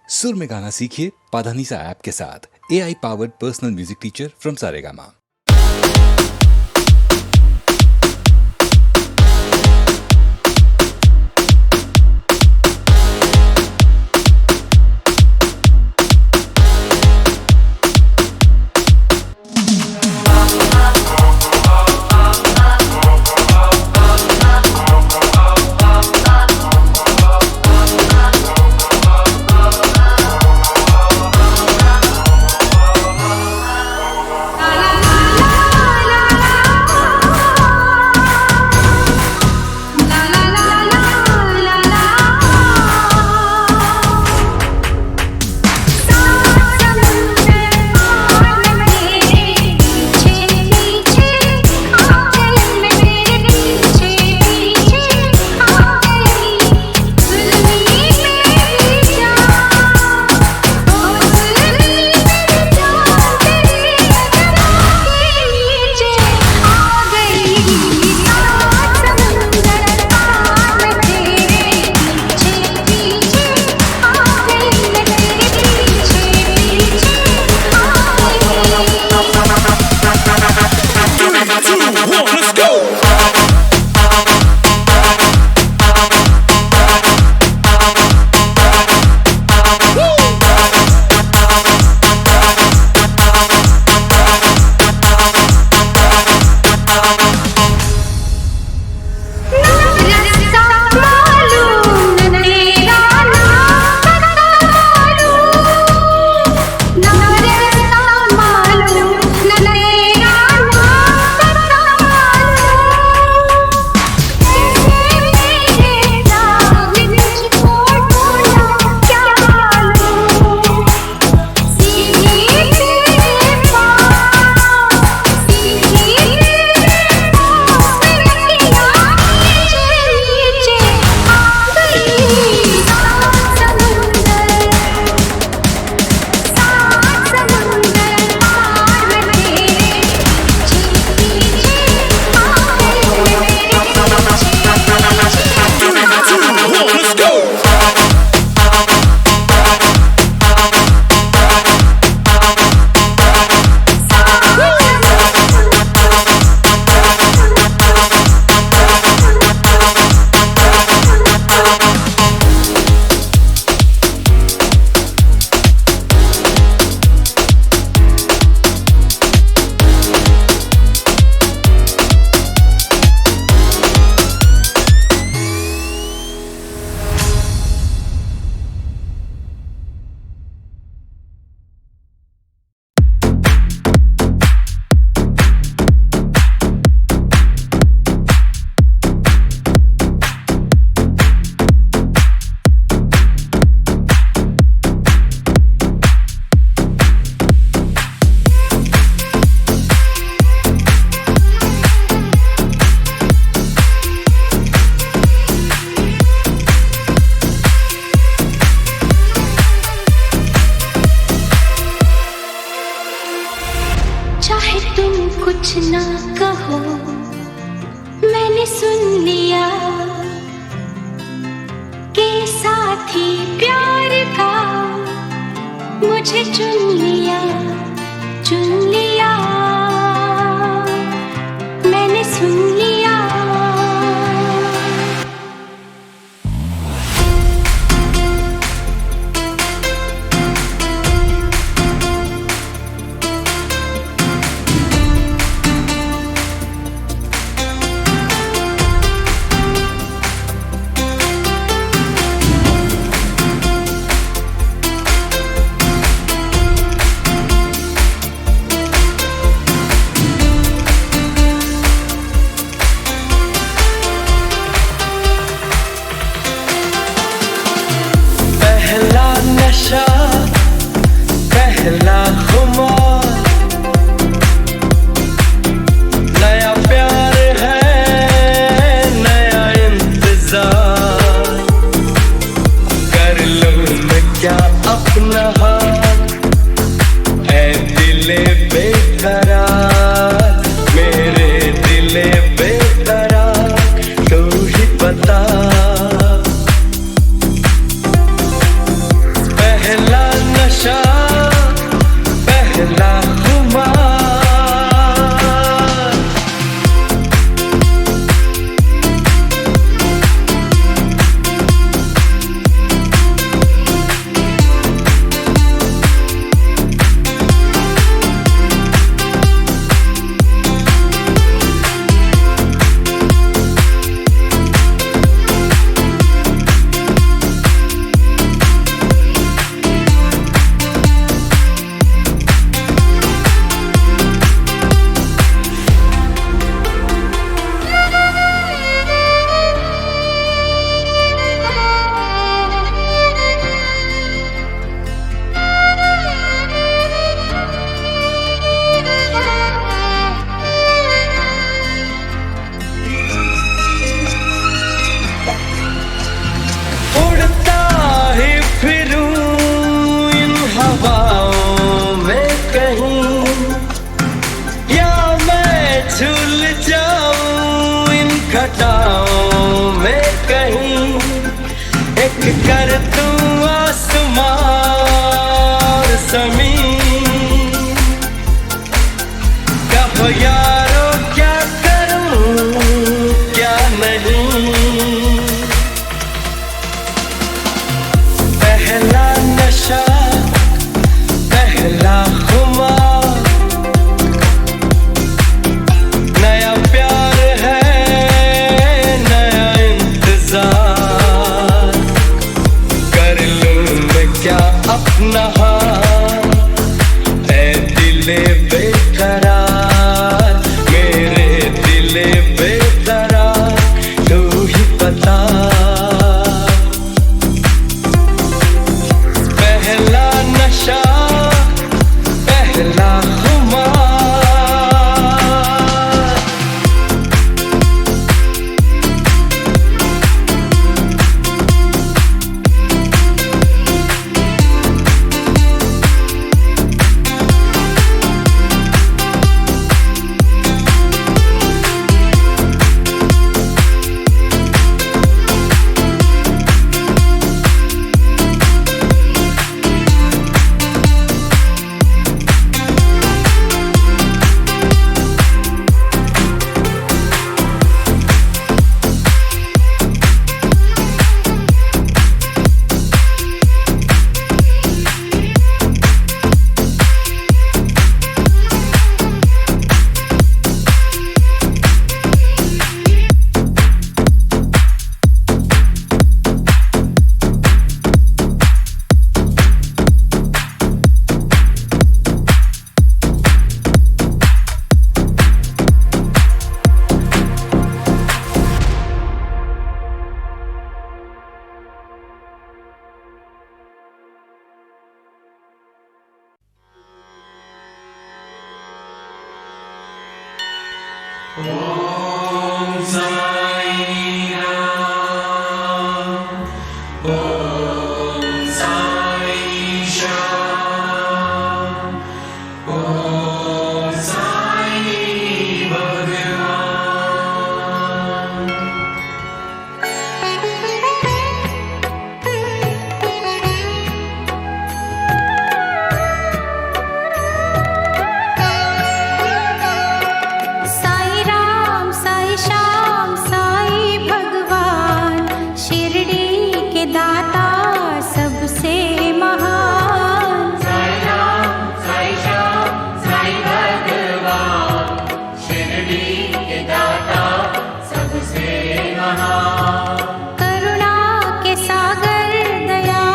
सुर में गाना सीखिए पाधानीसा ऐप के साथ। AI powered personal music teacher from Saregama. चाहे तुम कुछ ना कहो, मैंने सुन लिया कि साथी प्यार का मुझे चुन लिया, मैंने सुन लिया। पहला खुमार, नया प्यार है, नया इंतजार, कर लूं मैं क्या अपना हाथ, ऐ दिले बेकरार, मेरे दिले बेकरार, तू ही बता। पहला अपना हाथ। ऐ दिले बेकरार, मेरे दिले बेकरार, तू ही बता। पहला नशा, पहला खुमार। साई राम साई श्याम साई भगवान, शिरडी के दाता सबसे महान। साई राम साई श्याम साई भगवान, शिरडी के दाता सबसे महान। करुणा के सागर दया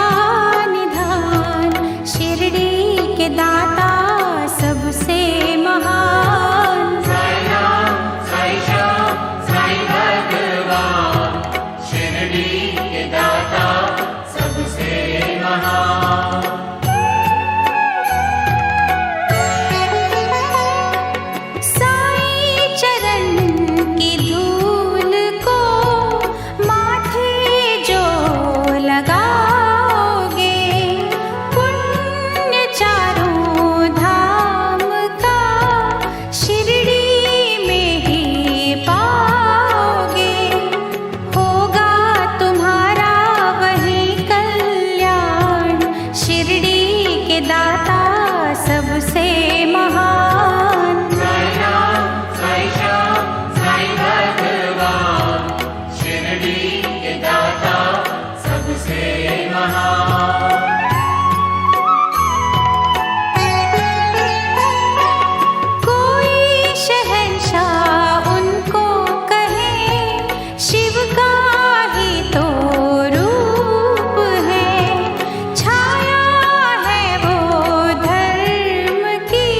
निधान, शिरडी के दाता सबसे महान। साई राम साई श्याम साई भगवान, शिरडी के दाता सबसे महान। साई चरण की धूल को माथे जो लगाओगे, पुण्य चारों धाम का शिरडी में ही पाओगे। होगा तुम्हारा वही कल्याण, शिरडी के दाता सबसे महान। साई राम साई श्याम साई भगवान, शिरडी के दाता सबसे महान। कोई शहंशाह उनको कहे, शिव का ही तो रूप है। छाया है वो धर्म की,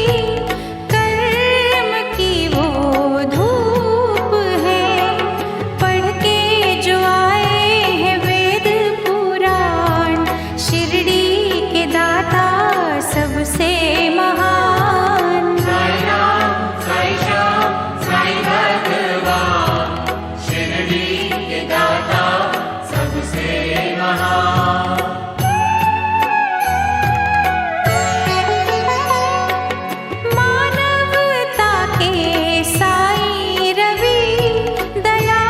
कर्म की वो धूप है। पढ़ के जो आए हैं वेद पुराण, शिरडी के दाता सबसे महान। साई राम साई श्याम साई भगवान, शिरडी के दाता सबसे महान। मानवता के साई रवि, दया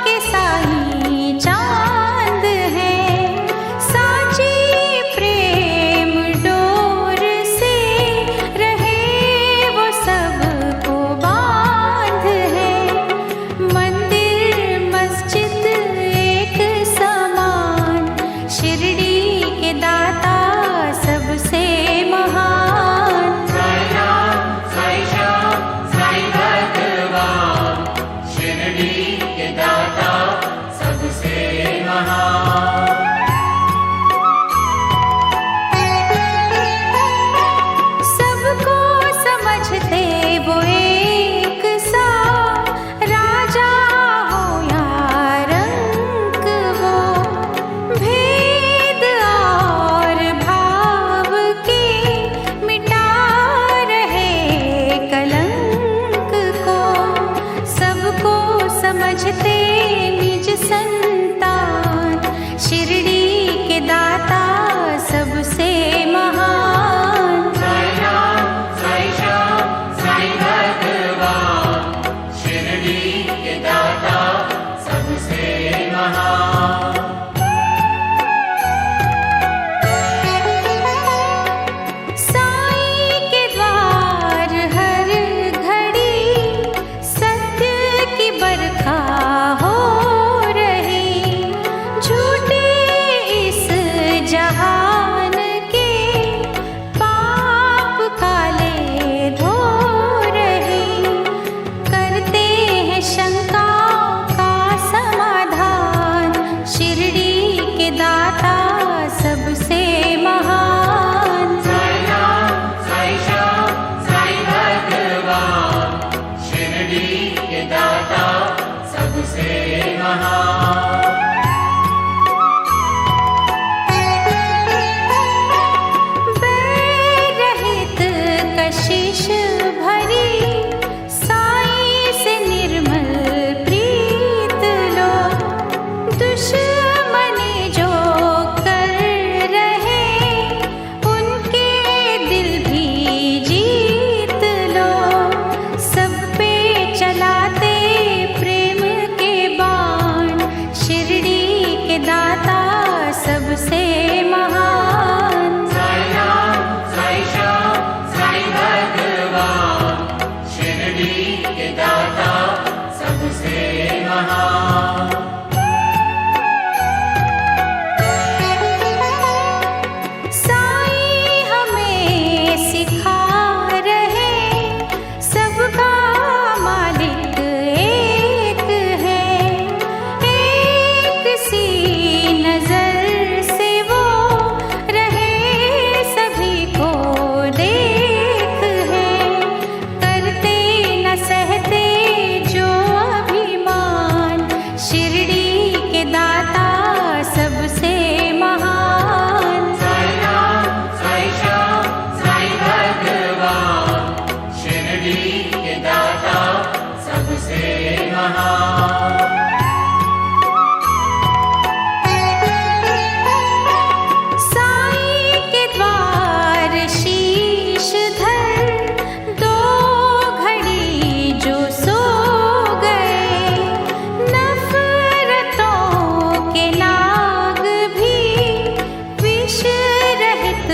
के साई चांद है। साची प्रेम डोर से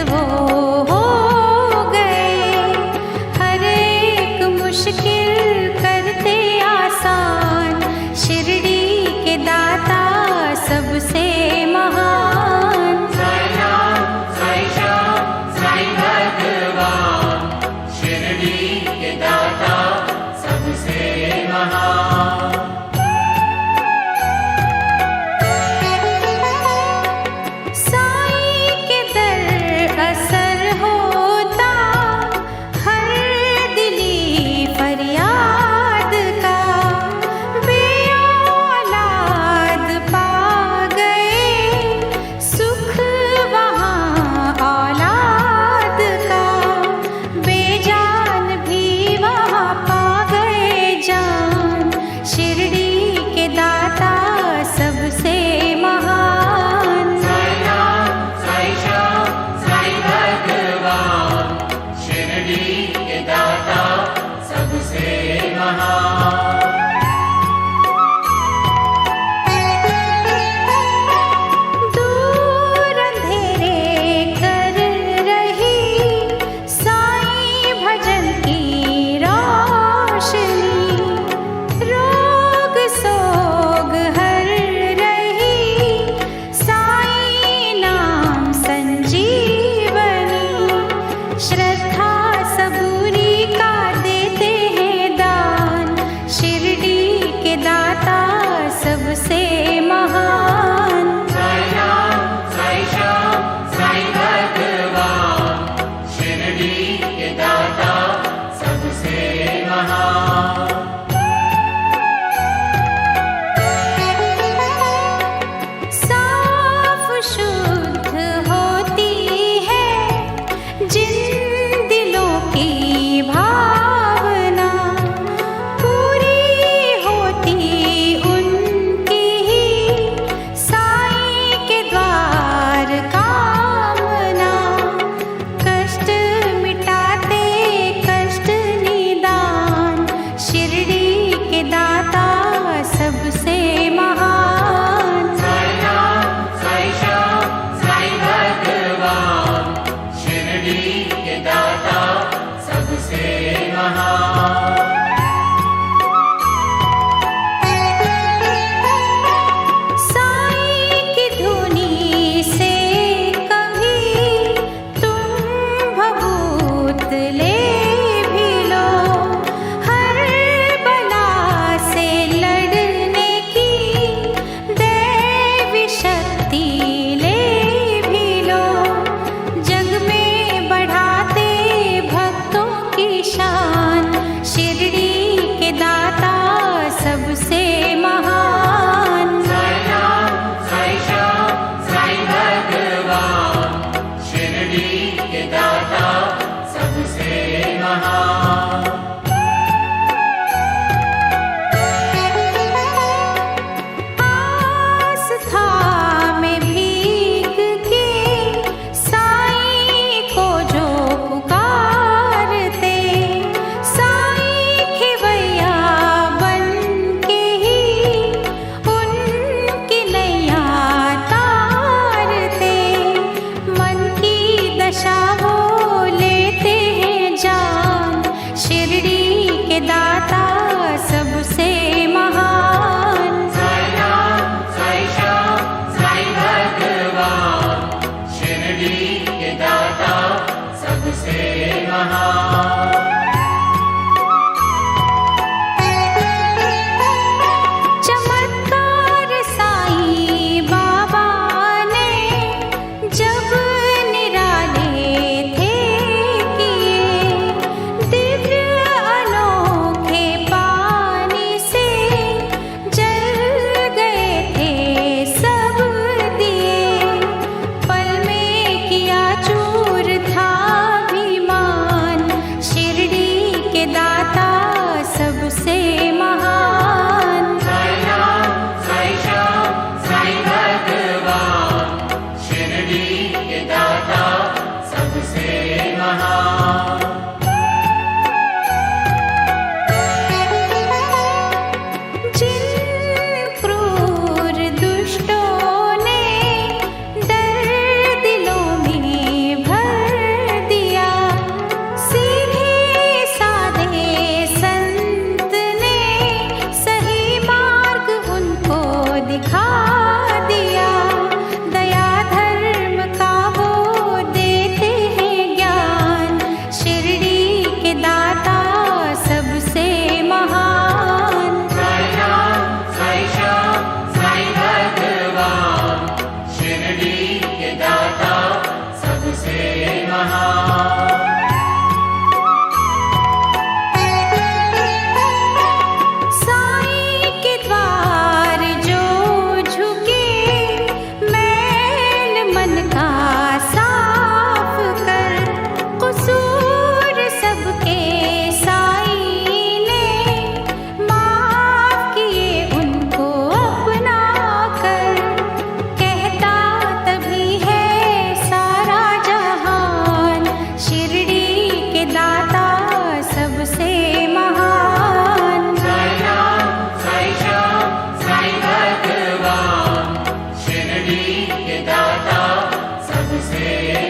वो हो गए, हर एक मुश्किल करते आसान, शिरडी के दाता सबसे महान। साई राम साई श्याम साई भगवान, शिरडी के दाता सबसे महान। साई के दर असर होता हर दिली फरियाद का, वे औलाद पा गए सुख वहाँ औलाद का, बेजान भी वहाँ पा गए जान, शिरडी के दाता सबसे महान। साई राम साई श्याम साई भगवान, शिरडी के दाता सबसे महान। दूर अंधेरे कर रही साईं भजन की रोशनी, रोग सोग हर रही साईं नाम संजीवनी, श्रद्धा सबूरी का देते हैं दान, शिरडी के दाता सबसे महान। साई राम साई श्याम साई भगवान, शिरडी के दाता सबसे महान। साफ शुद्ध होती है जिन दिलों की भावना, पूरी होती उनकी ही साईं के द्वार कामना, कष्ट मिटाते कष्ट निदान, शिरडी के दाता सबसे महान। साई राम साई श्याम साई भगवान, शिरडी के दाता सबसे महान। साईं की धुनी से कभी तुम भभूत ले भी लो, हर बला से लड़ने की दैवी शक्ति ले भी लो, जग में बढ़ाते भक्तों की शान, शिरडी के दाता सबसे महान। साई राम साई श्याम साई भगवान, शिरडी के दाता सबसे महान। आस्था में भीग के साईं को जो पुकारते, साईं खिवैया बन के ही उनकी नैया तारते, मन की दशा वो लेते हैं जान, शिरडी के दाता सबसे महान। साई राम साई श्याम साई भगवान, शिरडी के दाता सबसे महान। चमत्कार साईं बाबा ने जब निराले थे किए, दिव्य अनोखे पानी से जल गए थे सब दिए, पल में किया चूर था अभिमान, शिरडी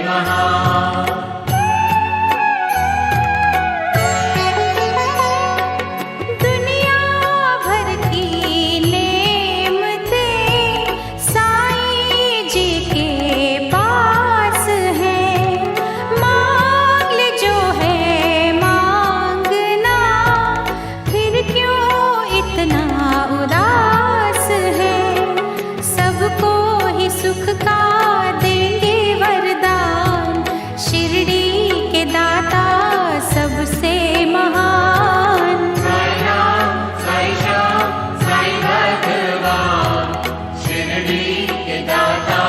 महान। दुनिया भर की नेमतें साईं जी के पास है। मांग ले जो है मांगना, फिर क्यों इतना उदास है। सबको ही सुख का देंगे वरदान, शिरडी के दाता सबसे महान। साई राम, साई श्याम, साई भगवान, शिरडी के दाता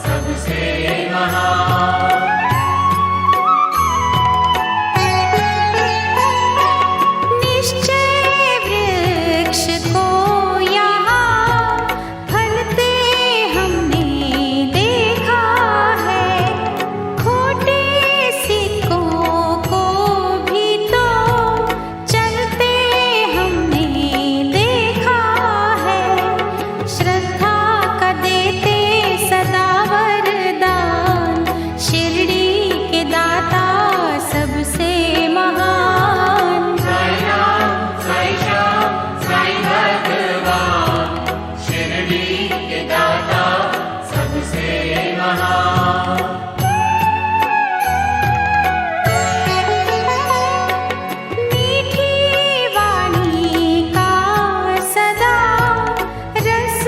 सबसे महान। निश्चय वृक्ष को यहाँ फलते हमने देखा है। खोटे सिक्कों को भी तो चलते हमने देखा है। श्रद्धा का देते सदा वरदान, शिरडी के दाता सबसे महान। साई राम, साई श्याम, साई भगवान, शिरडी के दाता सबसे महान। मीठी वाणी का सदा रस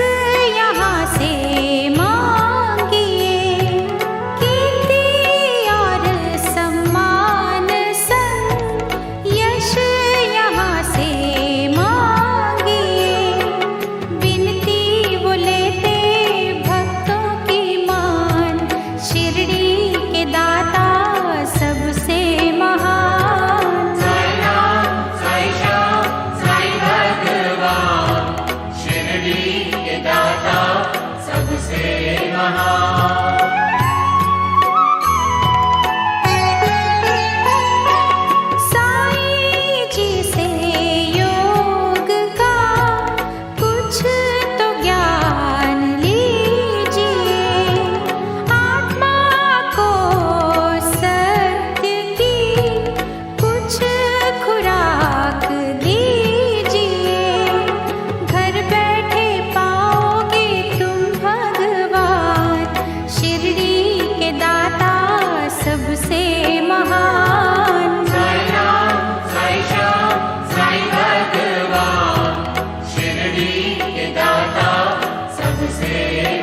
यहाँ से मांगिए। कीर्ति और सम्मान संग यश यहाँ से मांगिए। विनती वो लेते भक्तों की मान, शिरडी के दाता सबसे महान। साई राम, साई श्याम, साई भगवान, शिरडी के दाता सबसे महान। साईं जी से योग का कुछ तो ज्ञान लीजिए। आत्मा को सत्य की कुछ खुराक दीजिए। घर बैठे पाओगे तुम भगवान, शिरडी के दाता सबसे महान। साई राम, साई श्याम, साई भगवान, शिरडी के दाता सबसे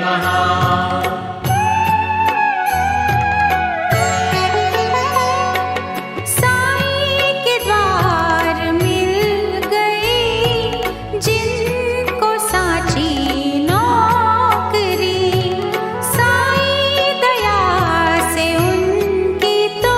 महान। साईं के द्वार मिल गई जिनको साची नौकरी। साईं दया से उनकी तो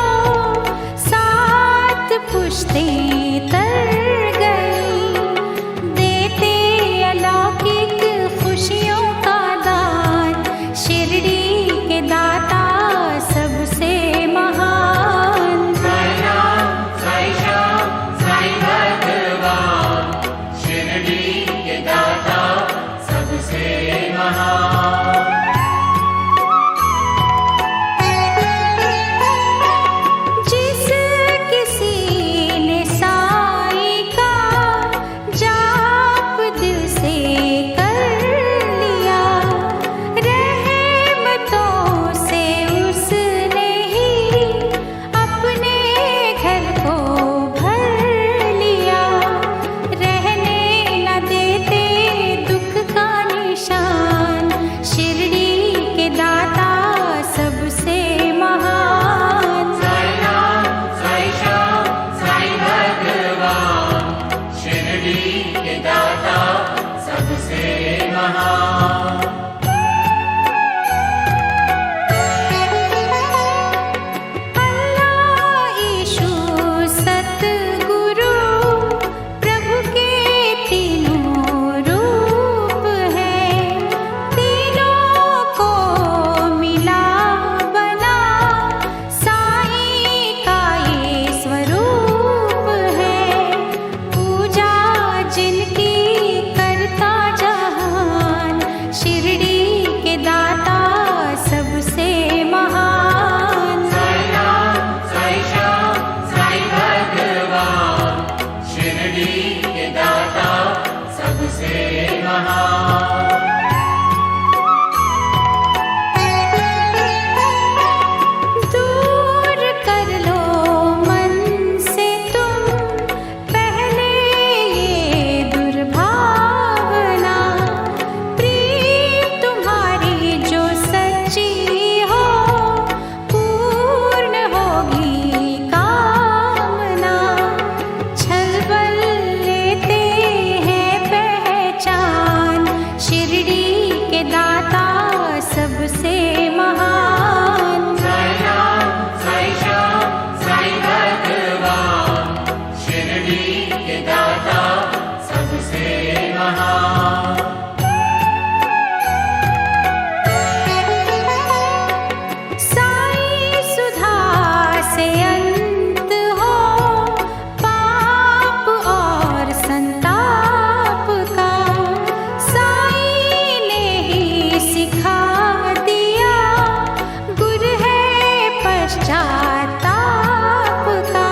पश्चाताप का,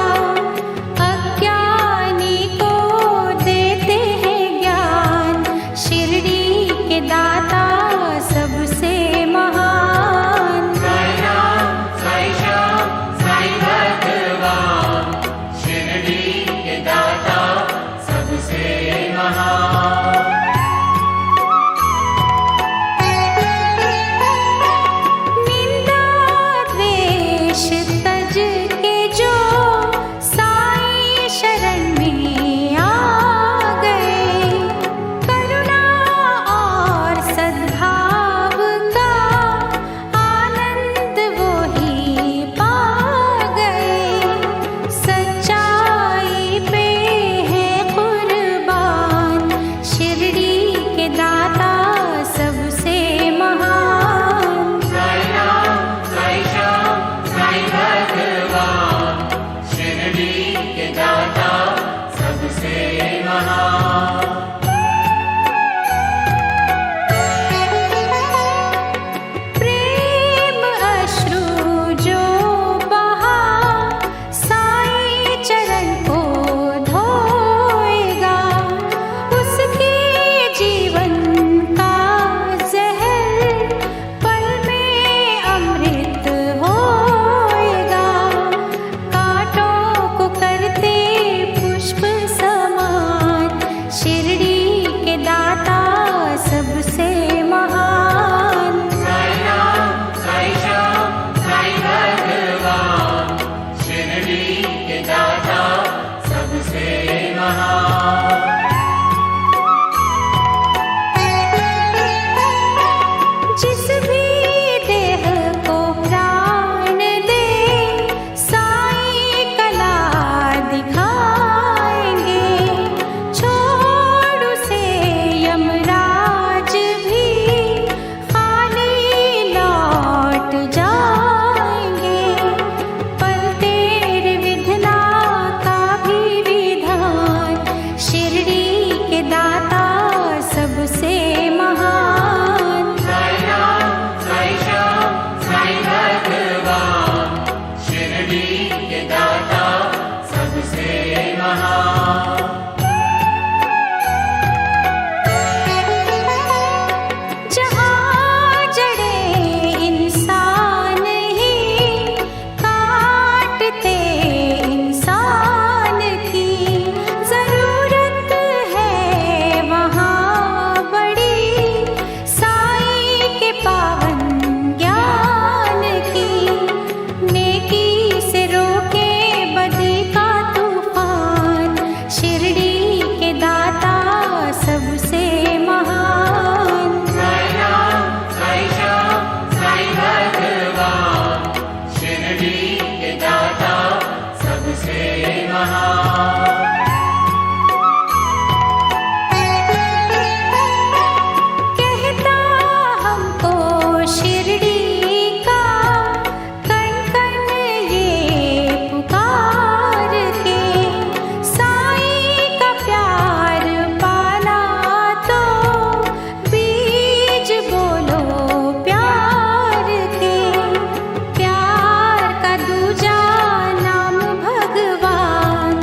अज्ञानी को देते हैं ज्ञान, शिरडी के दाता सबसे महान। साई राम साई श्याम साई भगवान, शिरडी के दाता सबसे महान। निंदा द्वेष तज के जो साईं शरण में आ गए, करुणा और सद्भाव का आनंद वो ही पा गए। सच्चाई पे है कुर्बान, शिरडी के दाता सबसे महान। साई राम साई श्याम साई भगवान, शिरडी के दाता सबसे महान। प्रेम अश्रु जो बहा साईं चरण को धोएगा, उसके जीवन का जहर पल में अमृत होएगा। कांटों को करते पुष्प समान, शिरडी के दाता सबसे महान। साई राम साई श्याम साई भगवान, शिरडी के दाता सबसे महान। जिस भी देह को प्राण दे, साईं कला दिखाएंगे। छोड़ उसे यमराज भी खाली लौट जाएंगे। पल तेरे विधना का भी विधान, शिरडी के दाता सबसे महान। साई राम साई श्याम साई भगवान, शिरडी के दाता सबसे महान। जहाँ जड़े इंसान ही काटते इंसान की, जरूरत है वहाँ बड़ी साईं के पावन ज्ञान की। नेकी से रोके बदी का तूफान, शिरडी के दाता सबसे महान। साई राम साई श्याम साई भगवान, शिरडी के दाता सबसे महान। कहता हमको शिरडी का कण कण ये पुकार के, साईं का प्यार पाना तो बीज बोलो प्यार के। प्यार का दूजा नाम भगवान,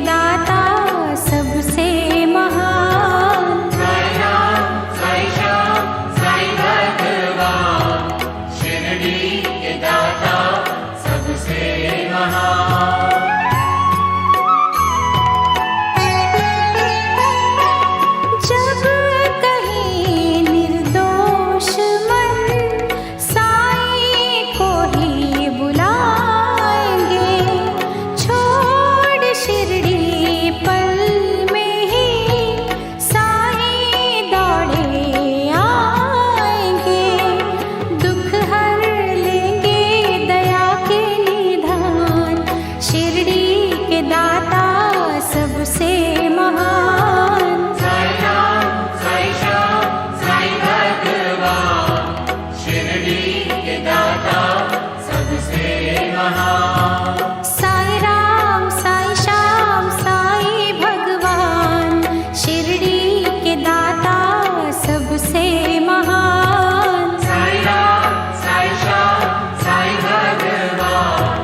दाता सबसे महान। साई राम साई श्याम साई भगवान शिरडी के दाता सबसे महान। जब कहीं निर्दोष मन साईं को ही बुलाएंगे, छोड़ शिरडी पल में ही साईं दौड़े आएंगे। दुख हर लेंगे दया के निधान, शिरडी के दाता सबसे महान। साई राम साई श्याम साई भगवान शिरडी के दाता सबसे महान। साई राम साई श्याम साई भगवान शिरडी के दाता सबसे महान। साई राम साई श्याम साई भगवान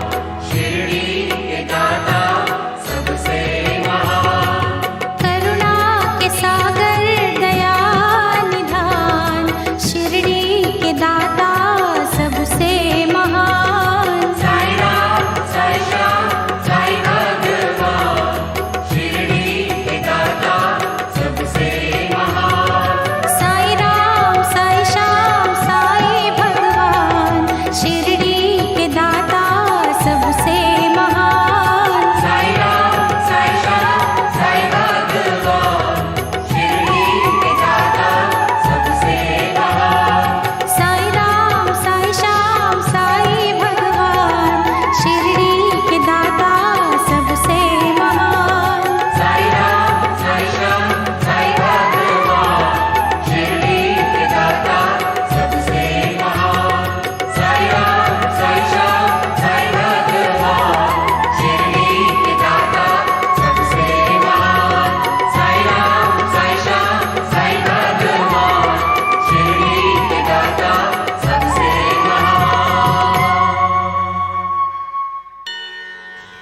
शिरडी के दाता सबसे महान। करुणा के सागर दया निधान, शिरडी के दाता सबसे महान। साई राम साई श्याम साई भगवान शिरडी के दाता सबसे महान। साई राम साई श्याम साई भगवान शिरडी के दाता सबसे महान। साई राम साई श्याम साई भगवान शिरडी के दाता सबसे महान। साई राम साई श्याम साई भगवान शिरडी के दाता सबसे महान। साई राम साई श्याम साई भगवान शिरडी के दाता सबसे महान। साई राम साई श्याम साई भगवान शिरडी के दाता सबसे महान। साई राम साई श्याम साई भगवान शिरडी के दाता सबसे महान।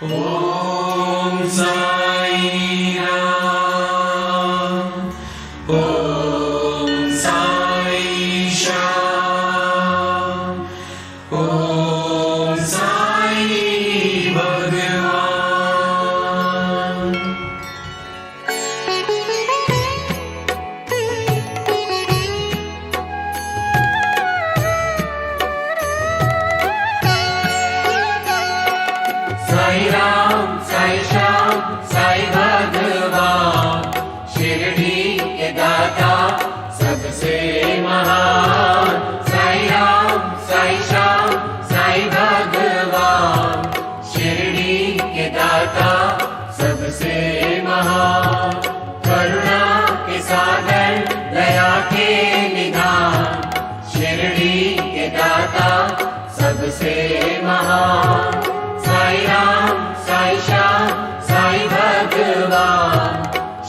ओम साई राम ओम साई श्याम ओम साई भगवान। साई राम साई श्याम साई भगवान शिरडी के दाता सबसे महान। साई राम साई श्याम साई भगवान शिरडी के दाता सबसे महान। करुणा के सागर दया के निधान, शिरडी के दाता सबसे महान। साई राम साई श्याम साई भगवान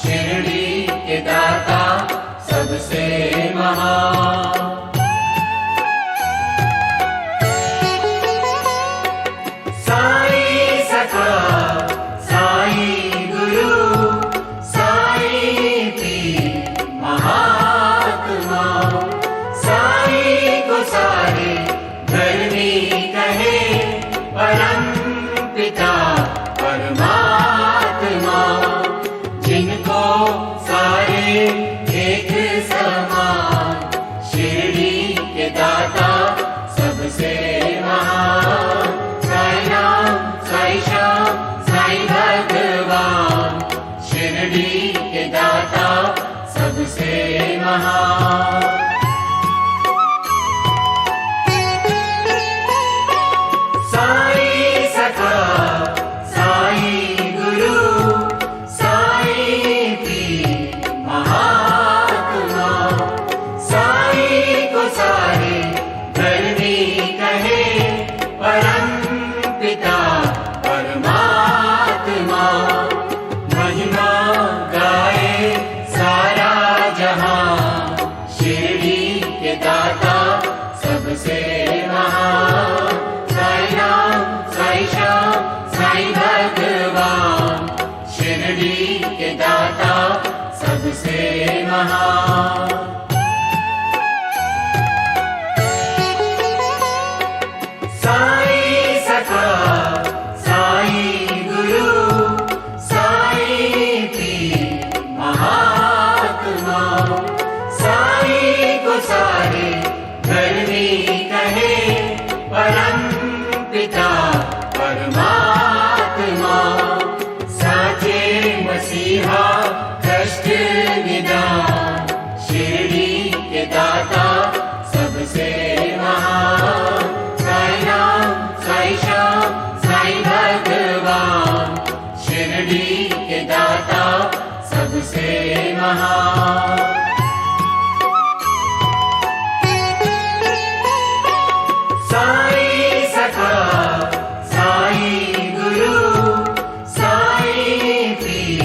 शिरडी के दाता सबसे महान। साई सखा साई गुरु साई पीर महात्मा, साई को सारे धर्मी कहे परम पिता परमात्मा। जिनको सारे एक समान, शिरडी के दाता सबसे महान। साई राम साई श्याम साई भगवान शिरडी के दाता सबसे महान। साई सखा साई गुरु साई पीर महात्मा, साई को सारे धर्मी कहे परम पिता परमात्मा। महिमा गाए सारा जहां, शिरडी के दाता सबसे महान। साई राम साई श्याम साई भगवान शिरडी शिरडी के दाता सबसे महान। साईं सखा साईं गुरु साईं पीर महात्मा, साईं को सारे धर्मी कहे परम पिता परमात्मा, साचे मसीहा कष्ट निदान, शिरडी के दाता सबसे महान। साईं राम साईं श्याम साईं भगवान, शिरडी के दाता सबसे महान। साईं सखा साईं गुरु साईं पीर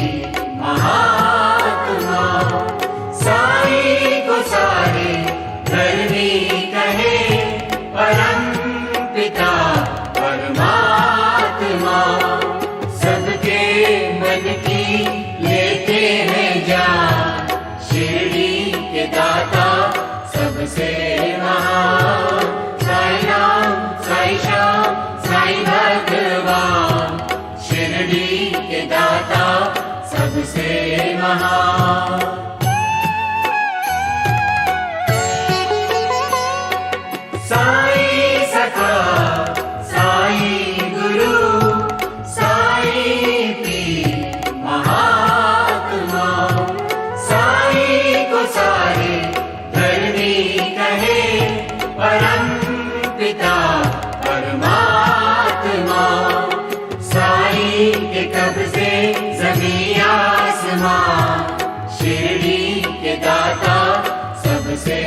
महात्मा, साईं को सारे धर्मी कहे परम पिता परमात्मा, सबके मन की लेते हैं जान, शिरडी के दाता सबसे महान। साईं राम साईं श्याम साईं भगवान, शिरडी के दाता सबसे महान। साईं सखा साईं गुरु साईं पीर महात्मा, साईं को सारे धर्मी कहे परम पिता परमात्मा, साईं के कब्जे ज़मीं आसमां, शिरडी के दाता सबसे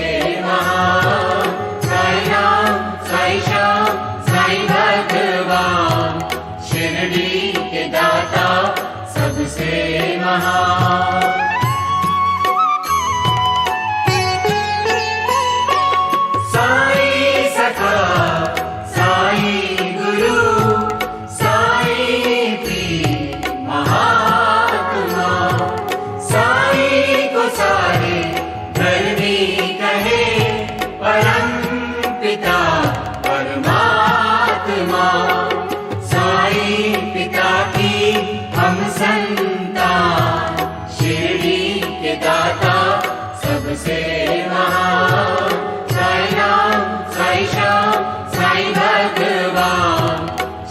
महान। साईं राम साईं श्याम साईं भगवान, शिरडी के दाता सबसे महान। साईं सखा साईं गुरु साईं पीर महात्मा, साईं को सारे धर्मी कहे परम पिता परमात्मा, साईं पिता की हम संतान, शिरडी के दाता सबसे महान। साईं राम साईं श्याम साईं भगवान,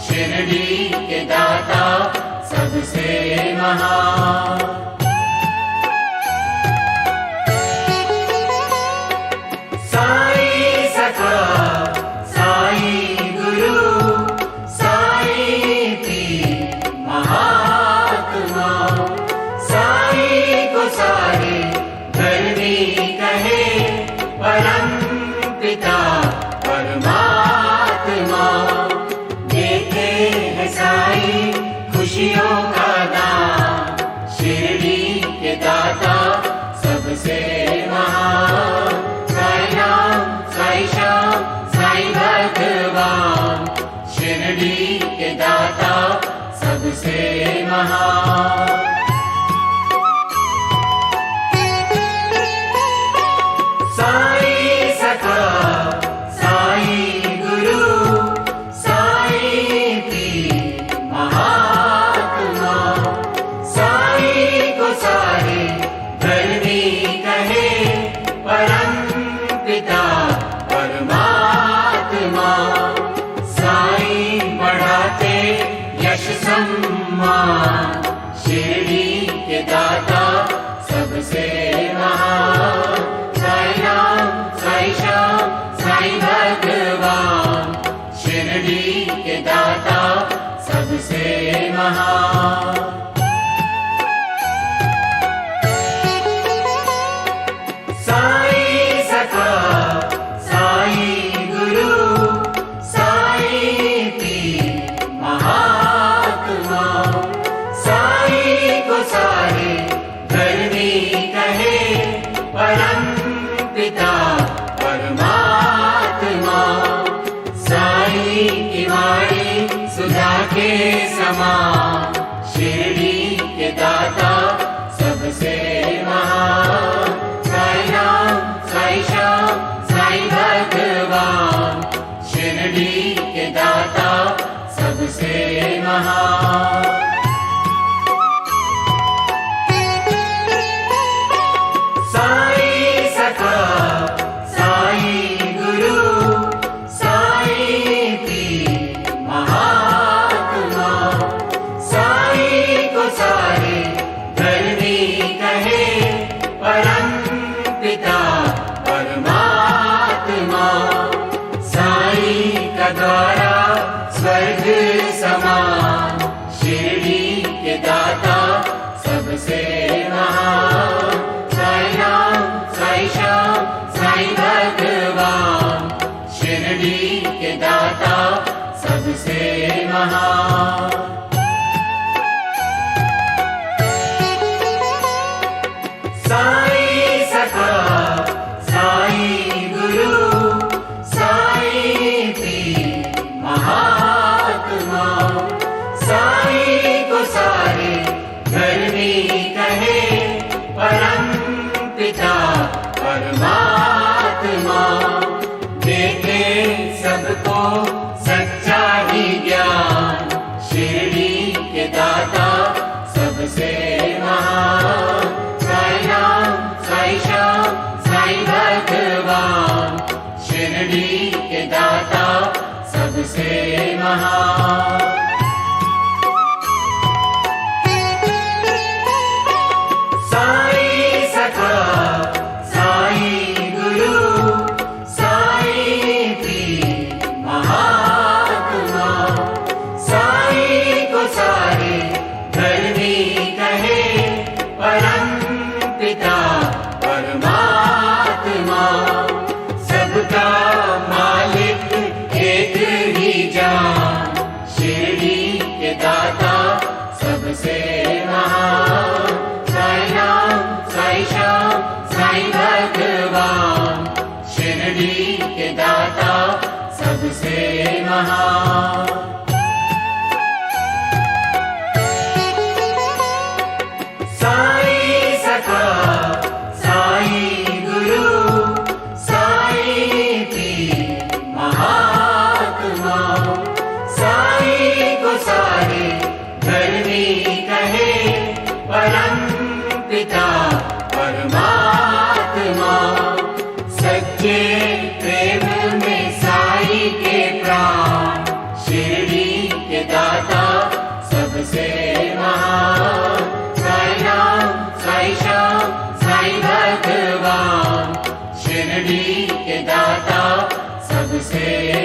शिरडी के दाता सबसे महान। साईं सखा साईं गुरु साईं पीर महात्मा, साईं को सारे धर्मी कहे परम पिता परमात्मा, देते हैं साईं खुशियों का दान, शिरडी के दाता सबसे महान। साईं राम साईं श्याम साईं भगवान, शिरडी के दाता सबसे महान। साईं सखा साईं गुरु साईं पीर महात्मा, साईं को सारे धर्मी कहे परम पिता परमात्मा, साईं बढ़ाते यश सम्मान, शिरडी के दाता सबसे महान। साईं राम साईं श्याम साईं भगवान, शिरडी के दाता सबसे महान। साईं सखा साईं गुरु साईं पीर महात्मा, साईं को सारे धर्मी कहे परम पिता परमात्मा, साईं की वाणी सुधा के समान, को सारे धरनी कहे, परम पिता परमात्मा। साईं का द्वारा स्वर्ग समान, शिरडी के दाता सबसे महान। साईं राम, साईं श्याम, साईं भगवान, शिरडी के दाता सबसे महान। साईं सखा, साईं गुरु, साईं पीर महात्मा। साईं को सारे धरनी कहे, परम पिता परमात्मा। देखे सबको सच्चा ही ज्ञान, शिरडी के दाता सबसे महान। साईं राम, साईं श्याम, साईं भगवान, शिरडी के दाता सबसे महान। साईं सखा, साईं गुरु, साईं पीर महात्मा। साईं को सारे धरनी कहे, परम पिता परमात्मा। सबका मालिक एक ही जान, शिरडी के दाता सबसे महान। साईं राम, साईं श्याम, साईं भगवान, शिरडी के दाता सबसे महान। साईं सखा, साईं गुरु, साईं पीर महात्मा। साईं को सारे धरनी कहे, परम पिता परमात्मा। सच्चे प्रेम में साईं के प्राण, शिरडी के दाता सबसे महान। साईं राम, साईं श्याम, साईं भगवान, शिरडी के दाता सबसे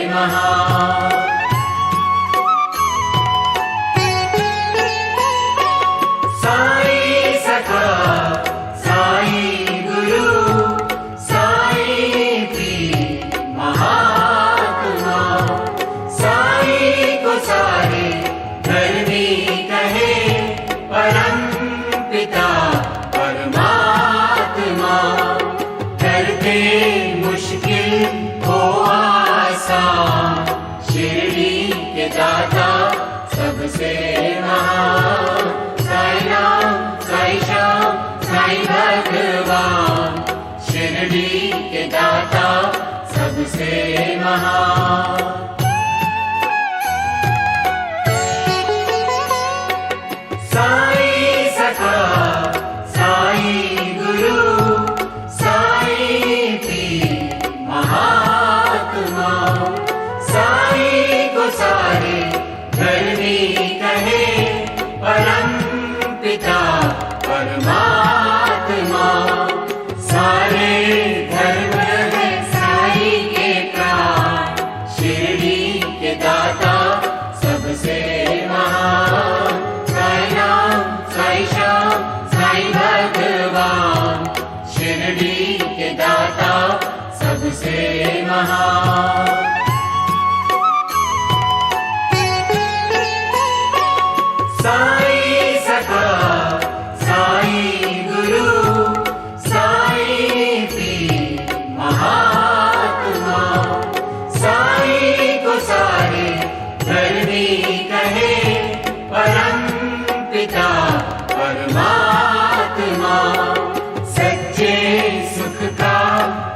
महान। साईं सखा, साईं गुरु, साईं पीर महात्मा। साईं को सारे धरनी कहे, परम पिता परमात्मा। करते मुश्किल को आसान, शिरडी के दाता सबसे महान। साईं राम, साईं श्याम, साईं भगवान, शिरडी के दाता सबसे महान। साईं सखा, साईं गुरु, साईं पीर महात्मा। साईं को सारे धरनी कहे, परम पिता परमात्मा। सारे धर्म है साईं के प्राण, शिरडी के दाता सबसे महान। साईं राम, साईं श्याम, साईं भगवान, शिरडी के दाता सबसे महान। साईं सखा, साईं गुरु, साईं पीर महात्मा। साईं को सारे धरनी कहे, परम पिता परमात्मा। सच्चे सुख का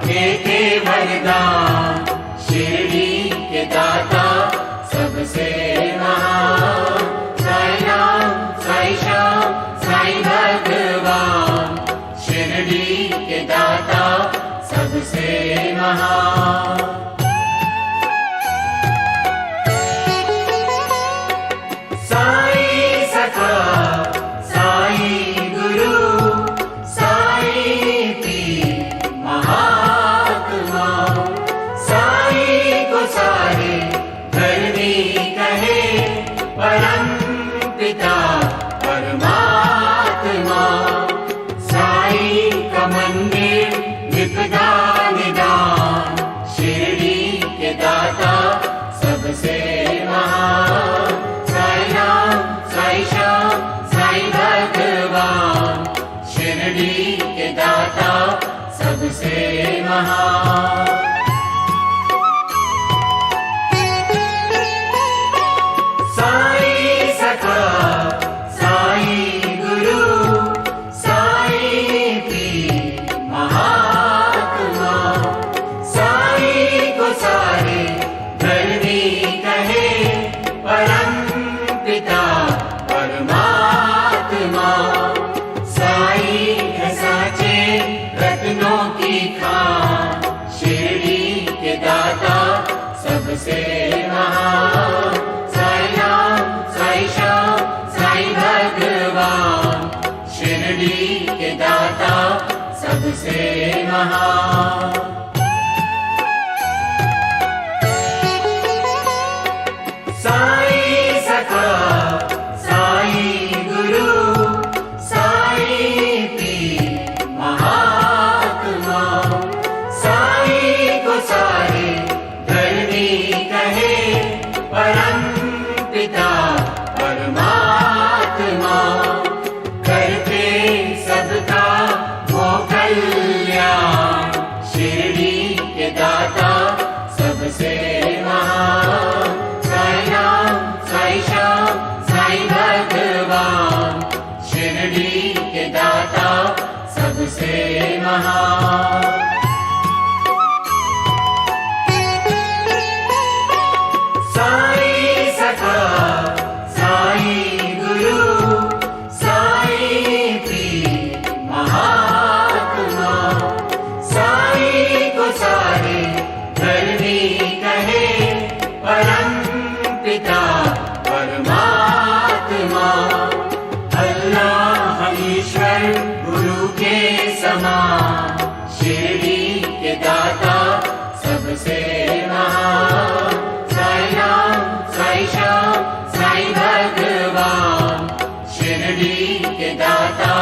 देते वरदान, शिरडी के दाता सबसे महान। साईं राम, साईं श्याम, साईं भगवान, शिरडी के दाता सबसे महान। साईं सखा, महान। साई सखा साई गुरु साई पीर महात्मा, साई को सारे धरनी कहे परम पिता परमात्मा। साई है साचे रत्नों की खान, शिरडी के दाता सबसे महान। साई राम साई श्याम साई भगवान, शिरडी के दाता सबसे महान। साई सखा साई गुरु साई पीर महात्मा, साई को सारे धरनी कहे परम पिता परमात्मा। करते सबका वो कल्याण, शिरडी के दाता सबसे महान। साई राम साई श्याम साई भगवान, शिरडी के दाता सबसे महान। साई सखा साई गुरु साई पीर महात्मा, साई को सारे धरनी कहे परम पिता परमात्मा। अल्लाह ईश्वर गुरु के समान, शिरडी के दाता सबसे महान। साई राम साई श्याम साई भगवान, शिरडी के दाता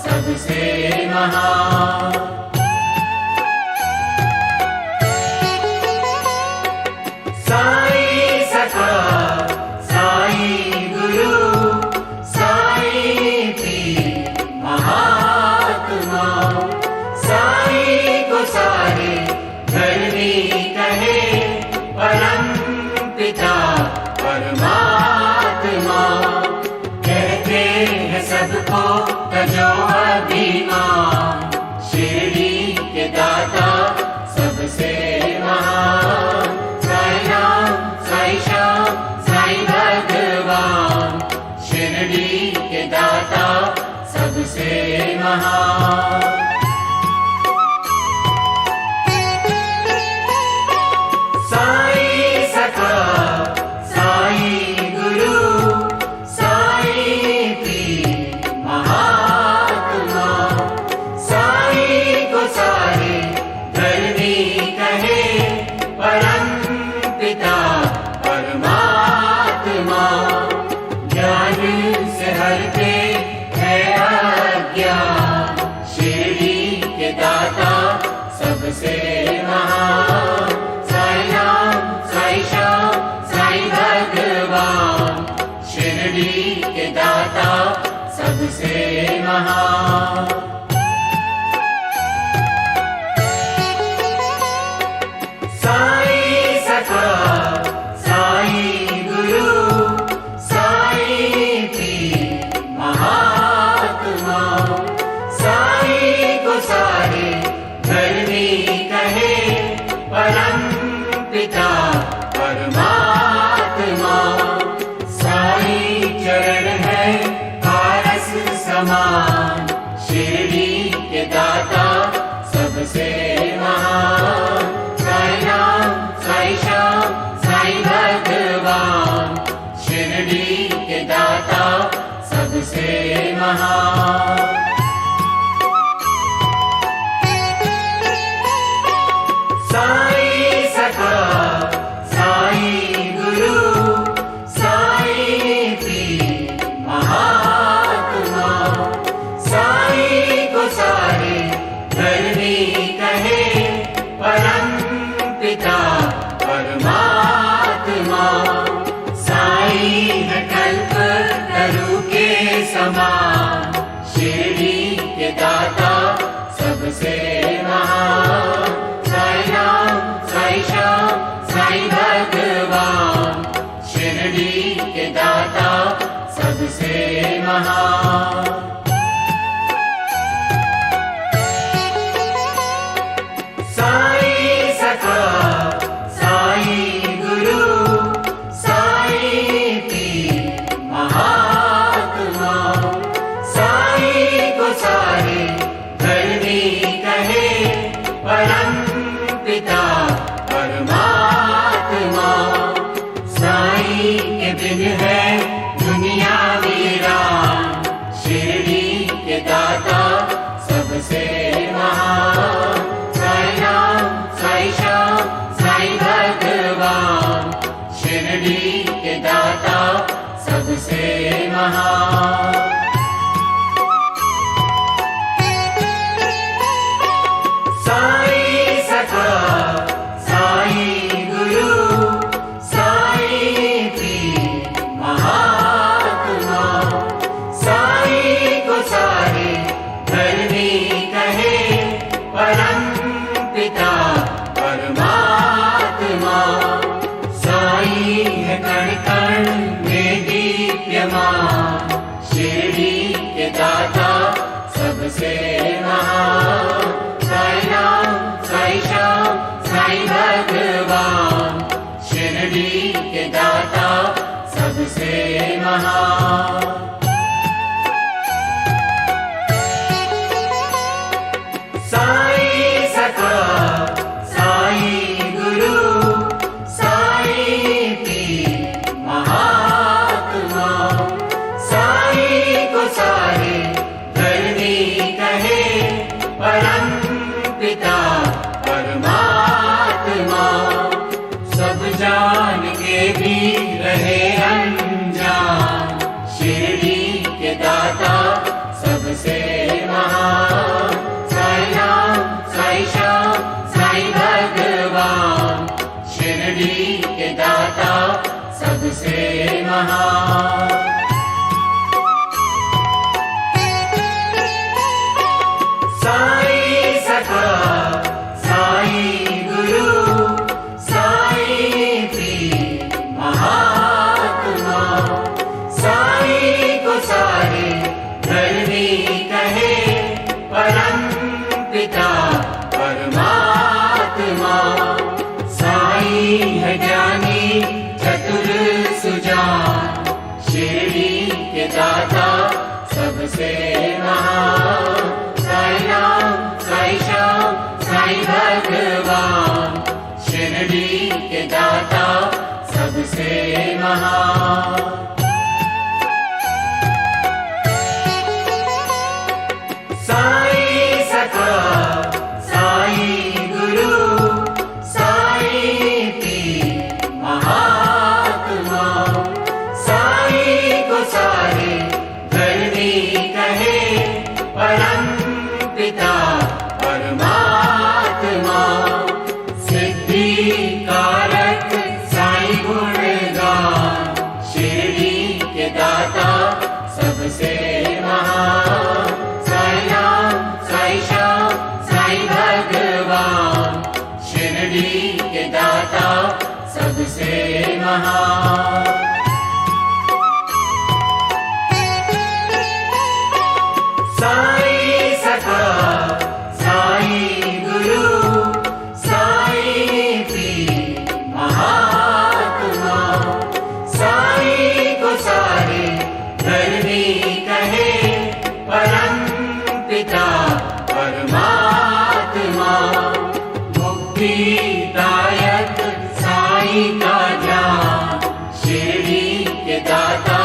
सबसे महान। साई सखा साई गुरु साई पीर महात्मा, साई को सारे धरनी कहे परम पिता परमात्मा। कहते हैं सबको तजो अभिमान, शिरडी के दाता सबसे महान। साई राम साई श्याम साई भगवान, शिरडी के दाता सबसे महान। साई सखा साई गुरु साई पीर महात्मा, साई को सारे धरनी कहे परम पिता परमात्मा। ज्ञान से हरते है अज्ञान, शिरडी के दाता सबसे महान। साई राम साई श्याम साई भगवान, शिरडी के दाता सबसे महान। साई सखा साई गुरु साई पीर महात्मा, साई को सारे धरनी कहे परम पिता परमात्मा। साई चरण है पारस समान, शिरडी के दाता सबसे महान। साई राम साई श्याम साई भगवान, शिरडी के दाता सबसे महान। साई सखा साई गुरु साई पीर महात्मा, साई को सारे धरनी कहे परम पिता परमात्मा। साई है कल्प तरु के समान, शिरडी के दाता सबसे महान। महान। साई सखा साई गुरु साई पीर महात्मा, साई को सारे धरनी कहे परम पिता परमात्मा। साई के बिन है दुनिया वीरान, शिरडी के दाता सबसे महान। साई राम साई श्याम साई भगवान, शिरडी के दाता सबसे महान। साई सखा साई गुरु साई पीर महात्मा, साई को सारे धरनी कहे परम पिता परमात्मा। साई है कण कण में दीप्यमान, शिरडी के दाता सबसे महान। साई राम साई श्याम साई भगवान, शिरडी के दाता सबसे महान। साई सखा साई गुरु साई पीर महात्मा, साई को सारे धरनी कहे परम पिता परमात्मा। सब जान के भी रहे अनजान, शिरडी के दाता सबसे महान। साई राम साई श्याम साई भगवान, शिरडी के दाता सबसे महान। साई सखा साई गुरु साई पीर महात्मा, साई को सारे धरनी कहे परम पिता परमात्मा। साई है ज्ञानी चतुर सुजान, शिरडी के दाता सबसे महान। साई राम साई श्याम साई भगवान, शिरडी के दाता सबसे महान। साई सखा साई गुरु साई पीर महात्मा, साई को सारे धरनी कहे परम पिता परमात्मा। सिद्धि कारक साई गुणगान, शिरडी के दाता सबसे महान। साई राम साई श्याम साई भगवान, शिरडी के दाता सबसे महान। साई सखा साई गुरु साई पीर महात्मा, साई को सारे धरनी कहे परम पिता परमात्मा। मुक्तिदायक साई का ज्ञान, शिरडी के दाता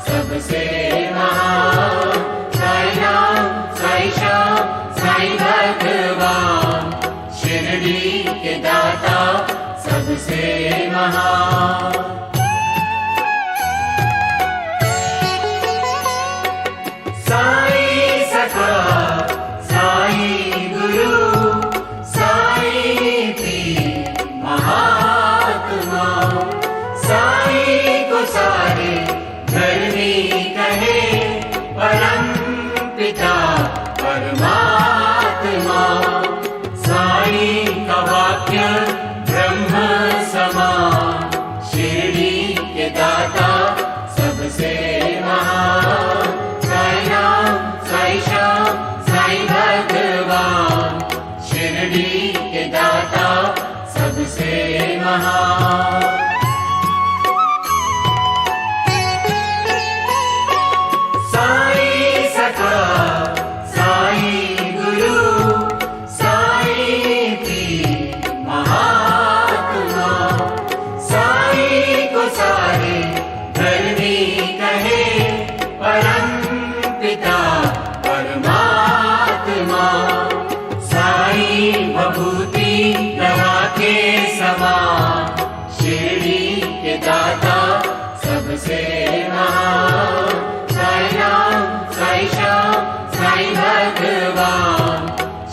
सबसे महान। साई राम साई श्याम साई भगवान, शिरडी के दाता सबसे महान। साई सखा साई गुरु साई पीर महात्मा, साई को सारे धरनी कहे परम पिता परमात्मा। साई का वाक्य ब्रह्म समान, शिरडी महान। साई सखा साई गुरु साई पीर महात्मा, साई को सारे धरनी कहे परम पिता परमात्मा। साई भभूति लगा के समान, शिरडी के दाता सबसे महान। साई राम साई श्याम साई भगवान,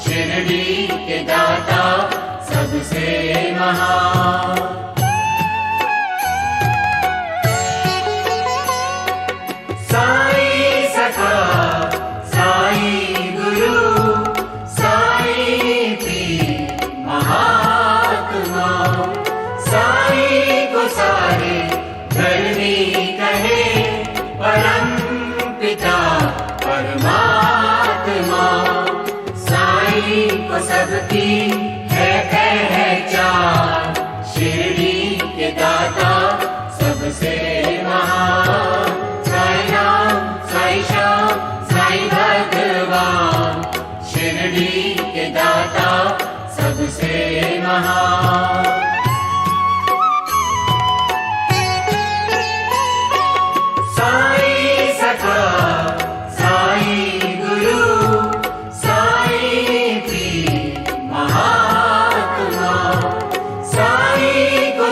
शिरडी के दाता सबसे महान। साई सखा साई गुरु साई पीर महात्मा, साई को सारे धरनी कहे परम पिता परमात्मा। साई को सबकी है पहचान, शिरडी के दाता सबसे महान। साई राम साई श्याम साई भगवान, शिरडी के दाता सबसे महान। साई सखा साई गुरु साई पीर महात्मा, साई को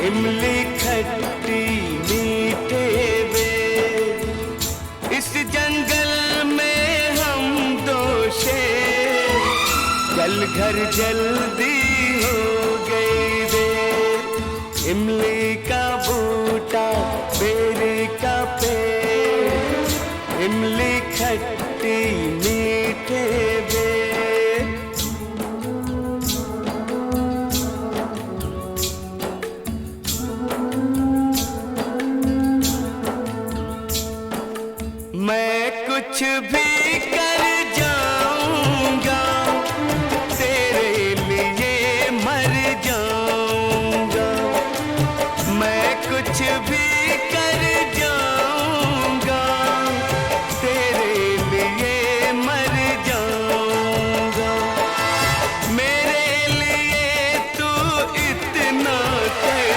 इमली खट्टी मीठे बेर, इस जंगल में हम दो शेर, कल घर जल्दी हो गई देर। इमली का बूटा बेर का पेड़, इमली खट्टी मीठे बेर। मैं कुछ भी कर जाऊंगा, तेरे लिए मर जाऊंगा। मैं कुछ भी कर जाऊंगा, तेरे लिए मर जाऊंगा। मेरे लिए तू इतना कर,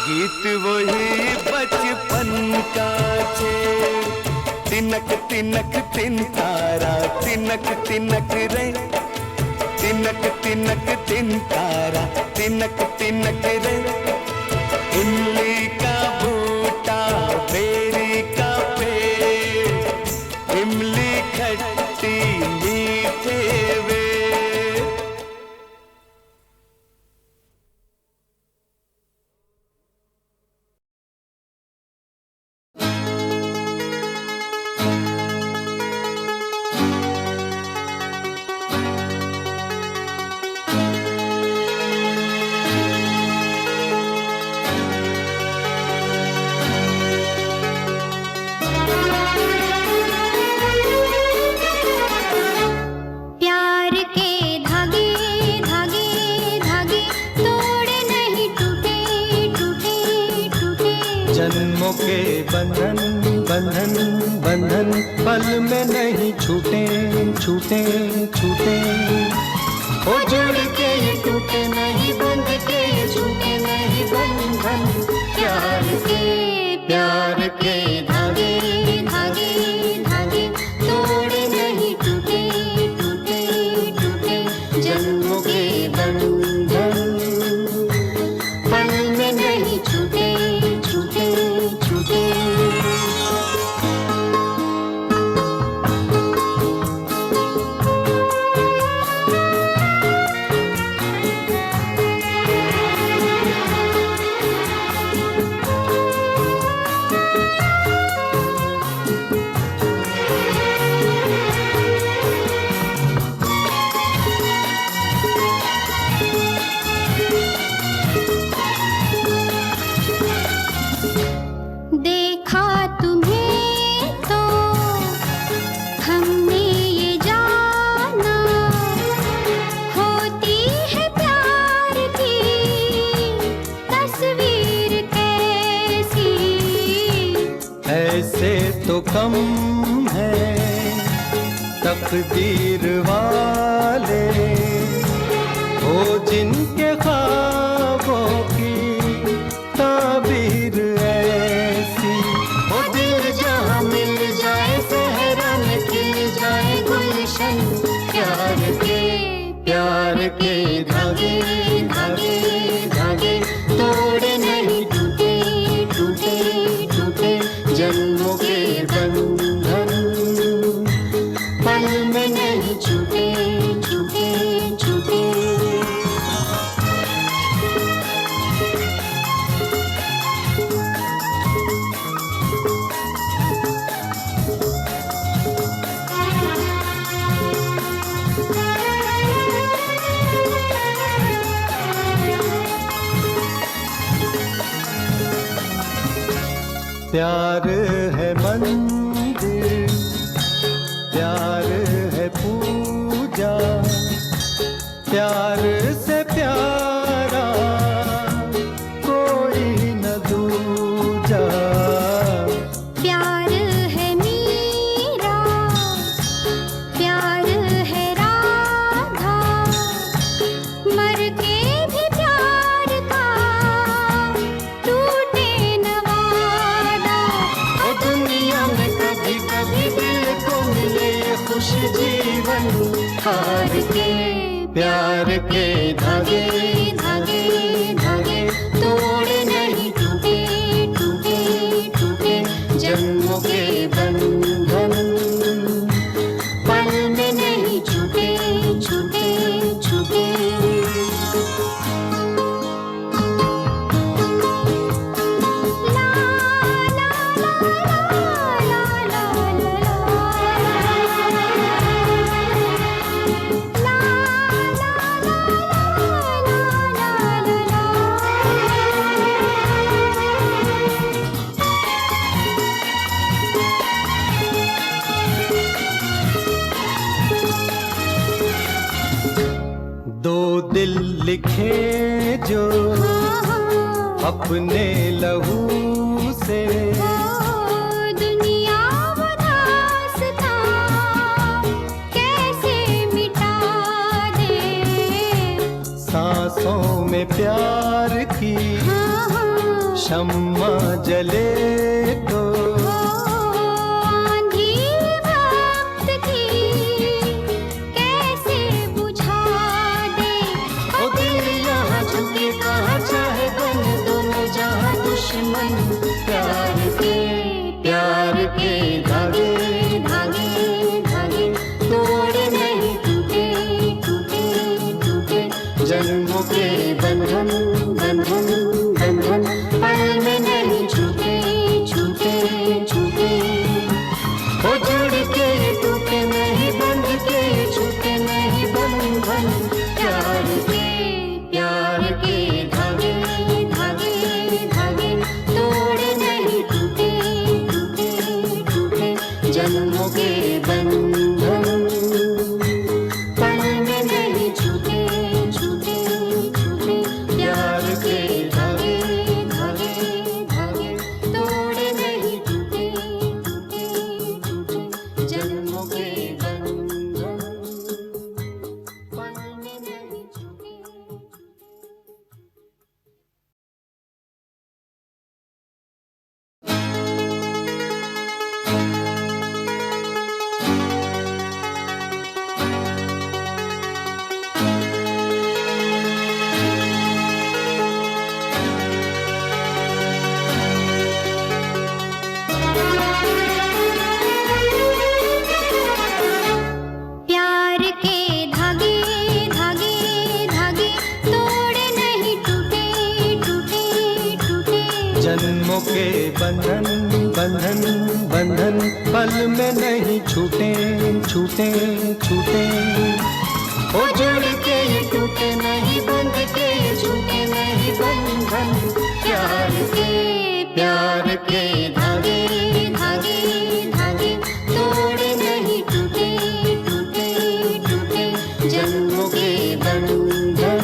गीत वही बचपन का छेड़। तिनक तिनक तिन तारा, तिनक तिनक रे, तिनक तिनक तिन तारा, तिनक तिनक रे। इमली का बूटा बेरी का पेड़, इमली खट्टी मीठे बेर। प्यार के धागे धागे धागे तोड़े नहीं टूटे टूटे टूटे। जन्मों के बंधन बंधन बंधन पल में नहीं छूटे छूटे छूटे। ओ जुड़ के ये टूटे नहीं, बंध के ये छूटे नहीं बंधन। प्यार के धागे धागे धागे तोड़े नहीं टूटे टूटे टूटे। जन्मों के बंधन पल में नहीं छूटे छूटे छूटे। देखा तुम्हें तो हमने ये जाना, होती है प्यार की तस्वीर कैसी। ऐसे तो कम है तकदीर वाले, हो जिनके ख्वाबों की ताबीर ऐसी। वो दिल जहाँ मिल जाए सहरा में खिल जाए गुलशन। प्यार के धागे धागे धागे तोड़े नहीं टूटे टूटे टूटे। जन्मों के बंधन पल में नहीं छूटे छूटे छूटे। प्यार है मंदिर, प्यार है पूजा, प्यार से प्यारा कोई न दूजा। प्यार है मीरा, प्यार है राधा, मर के भी प्यार का टूटे न वादा। ओ दुनिया में कभी कभी दिल को मिले खुश जीवन हार के। प्यार के धागे धागे धागे तो अपने लहू से दुनिया वो दास्तां कैसे मिटा दे। सांसों में प्यार की शम्मा जले तो आंधी वक्त की कैसे बुझा दे। ओ दिल यहाँ झुके कहाँ चाहे बन दोनों जहाँ दुश्मन प्यार के धागे धागे धागे तोड़े नहीं टूटे टूटे टूटे। जन्मों के बंधन बंधन बंधन पल में नहीं छूटे छूटे छूटे। ओ जुड़ के टूटे नहीं बंध के छूटे नहीं बंधन प्यार के धागे धागे धागे तोड़े नहीं टूटे टूटे टूटे। जन्मों के बंधन पल में नहीं छूटे छूटे छूटे। प्यार के धागे धागे धागे तोड़े नहीं टूटे टूटे टूटे। जन्मों के बंधन पल में नहीं छूटे। प्यार के धागे धागे धागे तोड़े नहीं टूटे टूटे टूटे। जन्मों के बंधन बंधन बंधन पल में नहीं छूटे छूटे छूटे। ओ जुड़ के ये टूटे नहीं बंध के ये छूटे नहीं बंधन प्यार के धागे धागे धागे तोड़े नहीं टूटे टूटे टूटे। जन्मों के बंधन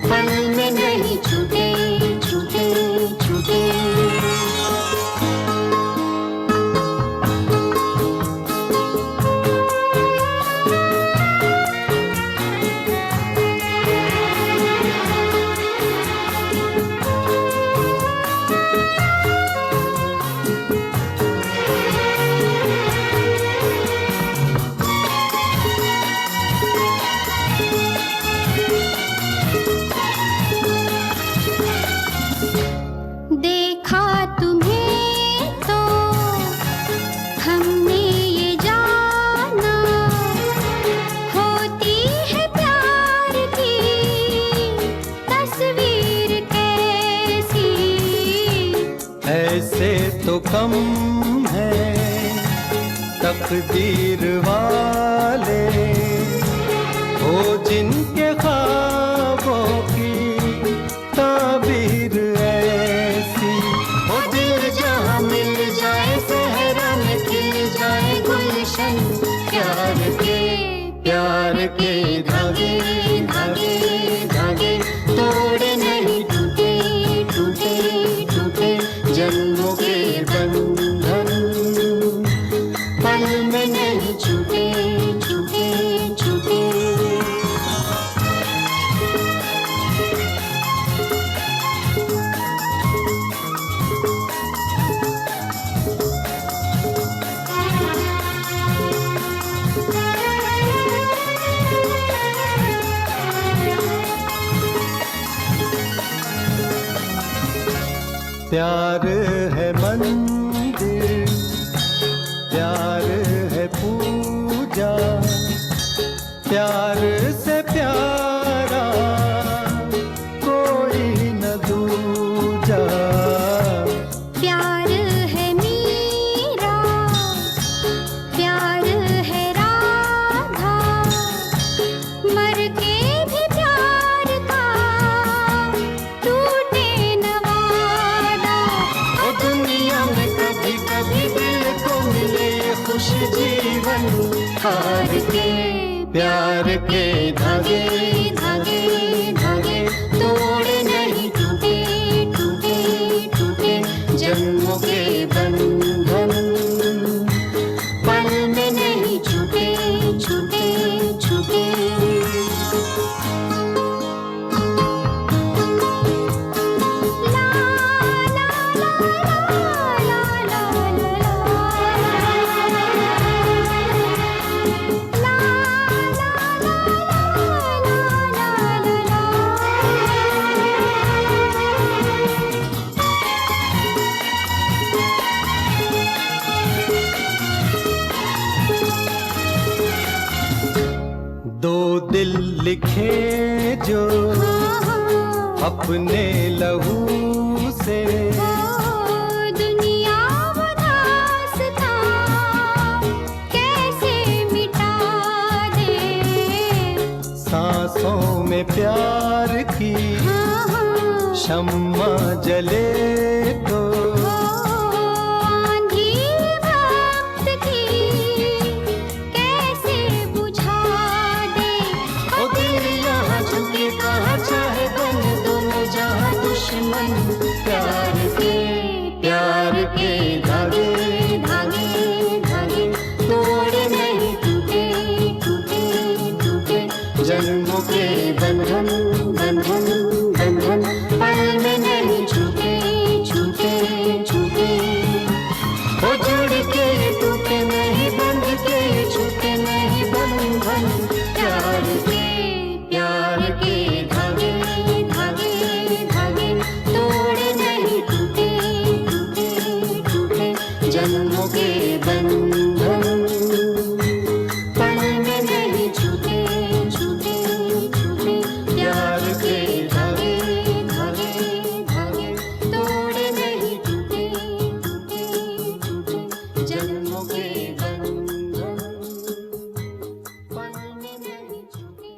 पल में नहीं छूटे छूटे छूटे। देखा तुम्हें तो हमने ये जाना होती है प्यार की तस्वीर कैसी। ऐसे तो कम है तकदीर वाले हो जिनके ख्वाबों की ताबीर ऐसी। वो दिल जहाँ मिल जाए सहरा में खिल जाए गुलशन। प्यार के धागे धागे धागे तोड़े नहीं टूटे टूटे टूटे। जन्मों के बंधन पल में नहीं छूटे छूटे छूटे। प्यार है मंदिर प्यार है पूजा प्यार से प्यारा कोई न दूजा। प्यार है मीरा प्यार है राधा मर के भी प्यार का टूटे न वादा। ओ दुनिया में कभी कभी दिल को मिले खुश जीवन हार के प्यार के धागे धागे धागे तोड़े नहीं टूटे अपने लहू से। दुनिया वो दास्तां कैसे मिटा दे, सांसों में प्यार की शम्मा जले तो आंधी वक्त की कैसे बुझा दे। ओ दिल यहाँ झुके कहाँ चाहे बन दोनों जहाँ दुश्मन। प्यार के धागे धागे धागे तोड़ नहीं टूटे टूटे टूटे। जन्मों के बंधन बंधन बंधन पल में नहीं छूटे छूटे छूटे। ओ जुड़ के टूटे नहीं, बंध के छूटे नहीं बंधन। प्यार के धागे धागे धागे तोड़ नहीं टूटे टूटे टूटे। जन्मों के बंधन पल में नहीं छूटे छूटे छूटे। प्यार के धागे धागे धागे तोड़ नहीं टूटे टूटे टूटे। जन्मों के बंधन पल में नहीं छूटे।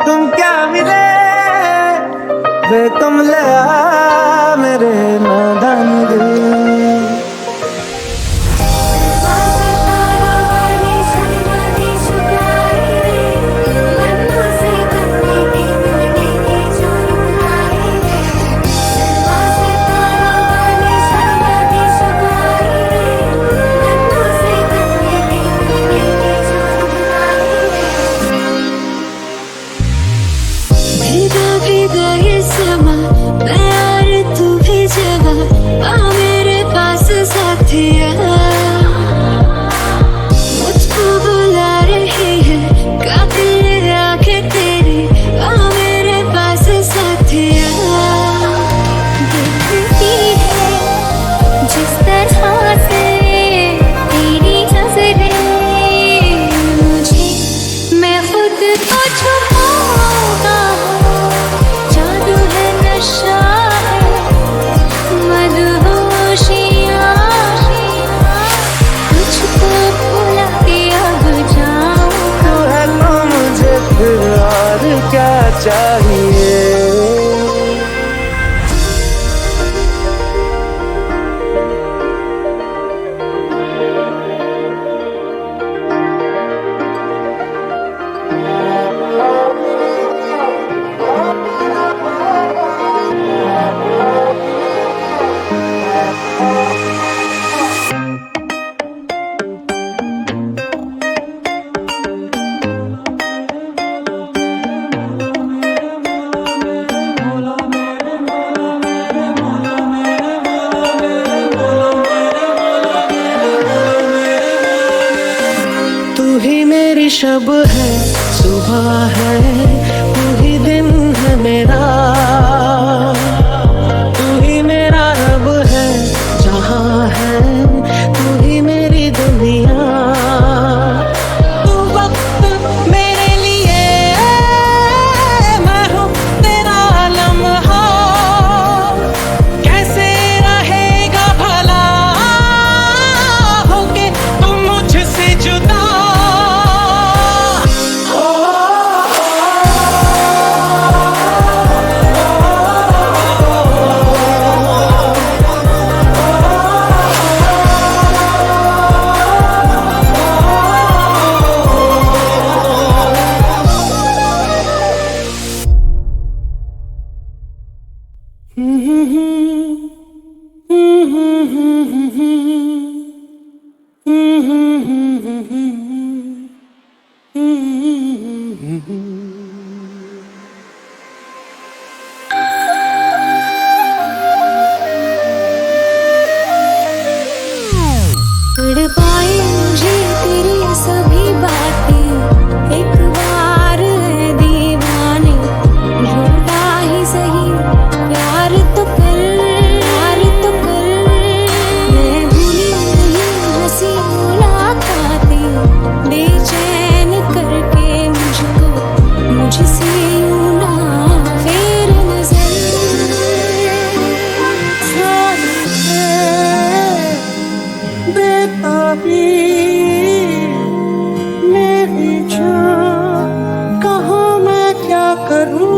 तुम क्या मिले वे तुम ले आ मेरे नादान दिल। भीगा भीगा ये समा मैं और तू भी जवा, आ मेरे पास साथिया। मुझको बुला रही है कातिल आंखें तेरी, आ मेरे पास साथिया। देखती है जिस तरह से तेरी नजरें मुझे, मैं खुद को छुपाऊंगा। जादू है नशा है मदहोशियाँ, तुझको भुला के अब जाऊँ। तू है तो मुझे फिर और क्या चाहिए। तू ही मेरी शब है, सुबह है, तू ही दिन है मेरा। तू ही मेरा रब है, जहाँ है तू ही मेरी दुनिया। तू वक्त मेरे लिए, मैं हूँ तेरा लम्हा। कैसे रहेगा भला होके तुम मुझसे जुदा। करूं।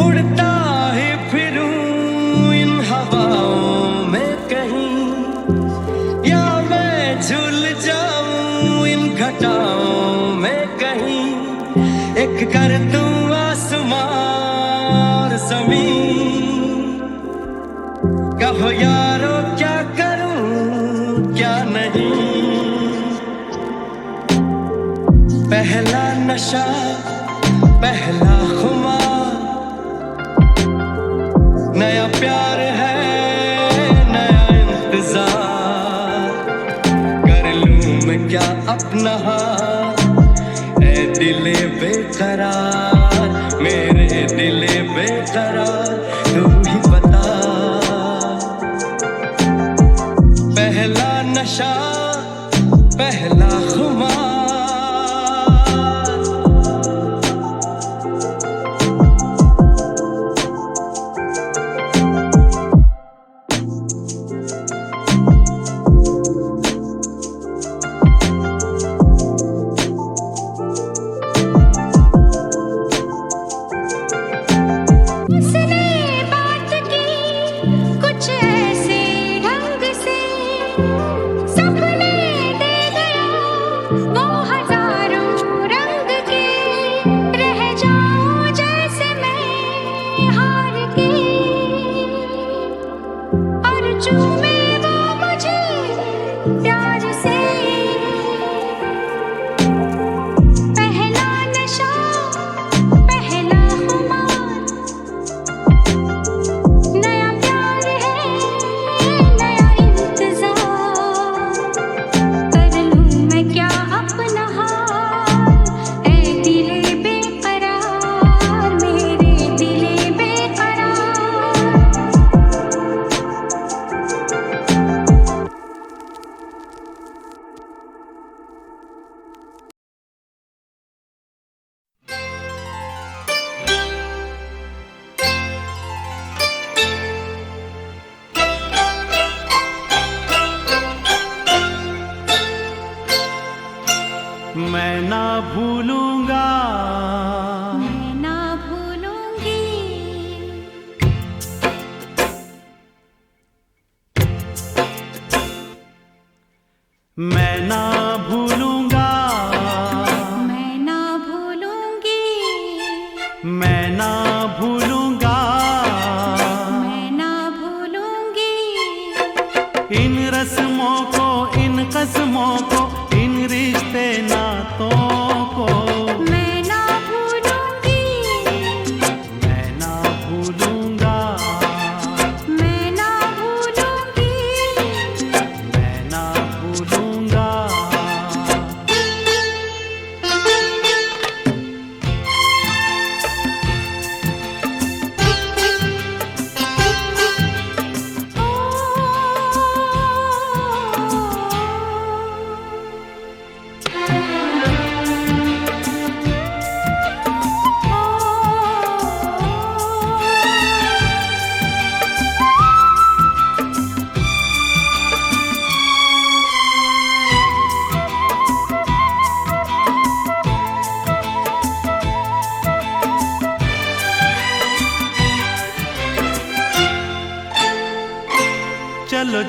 उड़ता ही फिरूं इन हवाओं में कहीं, या मैं झूल जाऊं इन घटाओं में कहीं। एक कर दूं आसमां और ज़मीन, कहो यारो क्या करूं क्या नहीं। पहला नशा पहला खुमार, नया प्यार है नया इंतजार। कर लूं मैं क्या अपना हाथ, ऐ दिले बेकरार, मेरे दिले बेकरार तू ही बता। पहला नशा पहला खुमार, मैं ना भूलूंगा, मैं ना भूलूंगी, मैं ना भूलूंगा, मैं ना भूलूंगी, मैं ना भूलूंगा, मैं ना भूलूंगी। इन रस्मों को इन कस्मों को इन रिश्ते नातों को। मैं ना भूलूंगी, मैं ना भूलूंगा, मैं ना भूलूंगी, मैं ना भूलूंगा।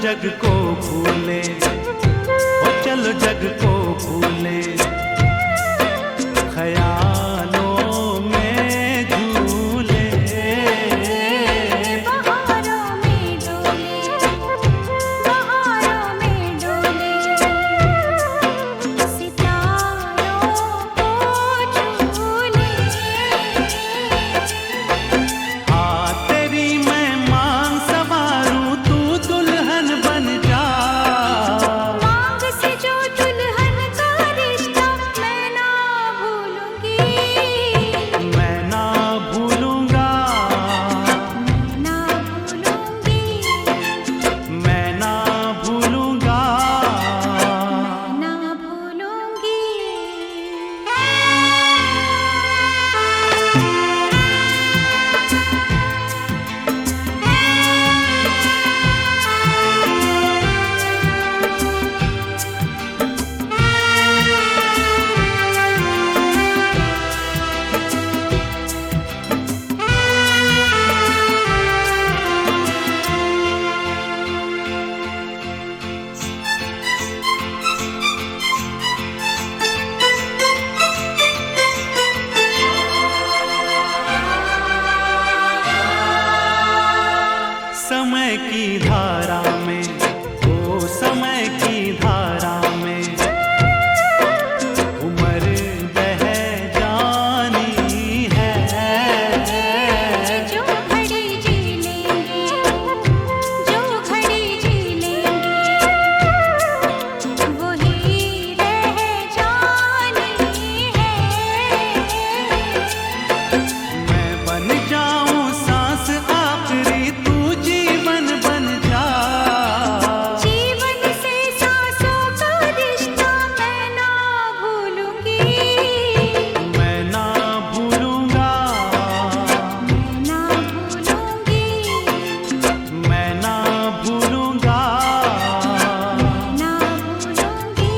जग को भूले, ओ चलो जग को भूले, ख्यालों में झूले, बहारों में डोले, बहारों में डोले, सितारों को झूले। आ तेरी मैं मांग संवारूं, तू दुल्हन बन जा, मांग से जो दुल्हन का रिश्ता मैं ना भूलूंगी, मैं ना भूलूंगा, ना भूलूंगी, मैं ना भूलूंगा। ना भूलूंगी। समय की धारा में, ओ समय की धारा में, उम्र बह जानी है, जो घड़ी जी लेंगे, जो घड़ी जी लेंगे, वही रह जानी है। मैं बन जाऊं सांस आखिरी, तू जीवन बन जा, जीवन से सांसों का रिश्ता मैं ना भूलूंगी, मैं ना भूलूंगा, मैं ना भूलूंगी, मैं ना भूलूंगा। ना भूलूंगी।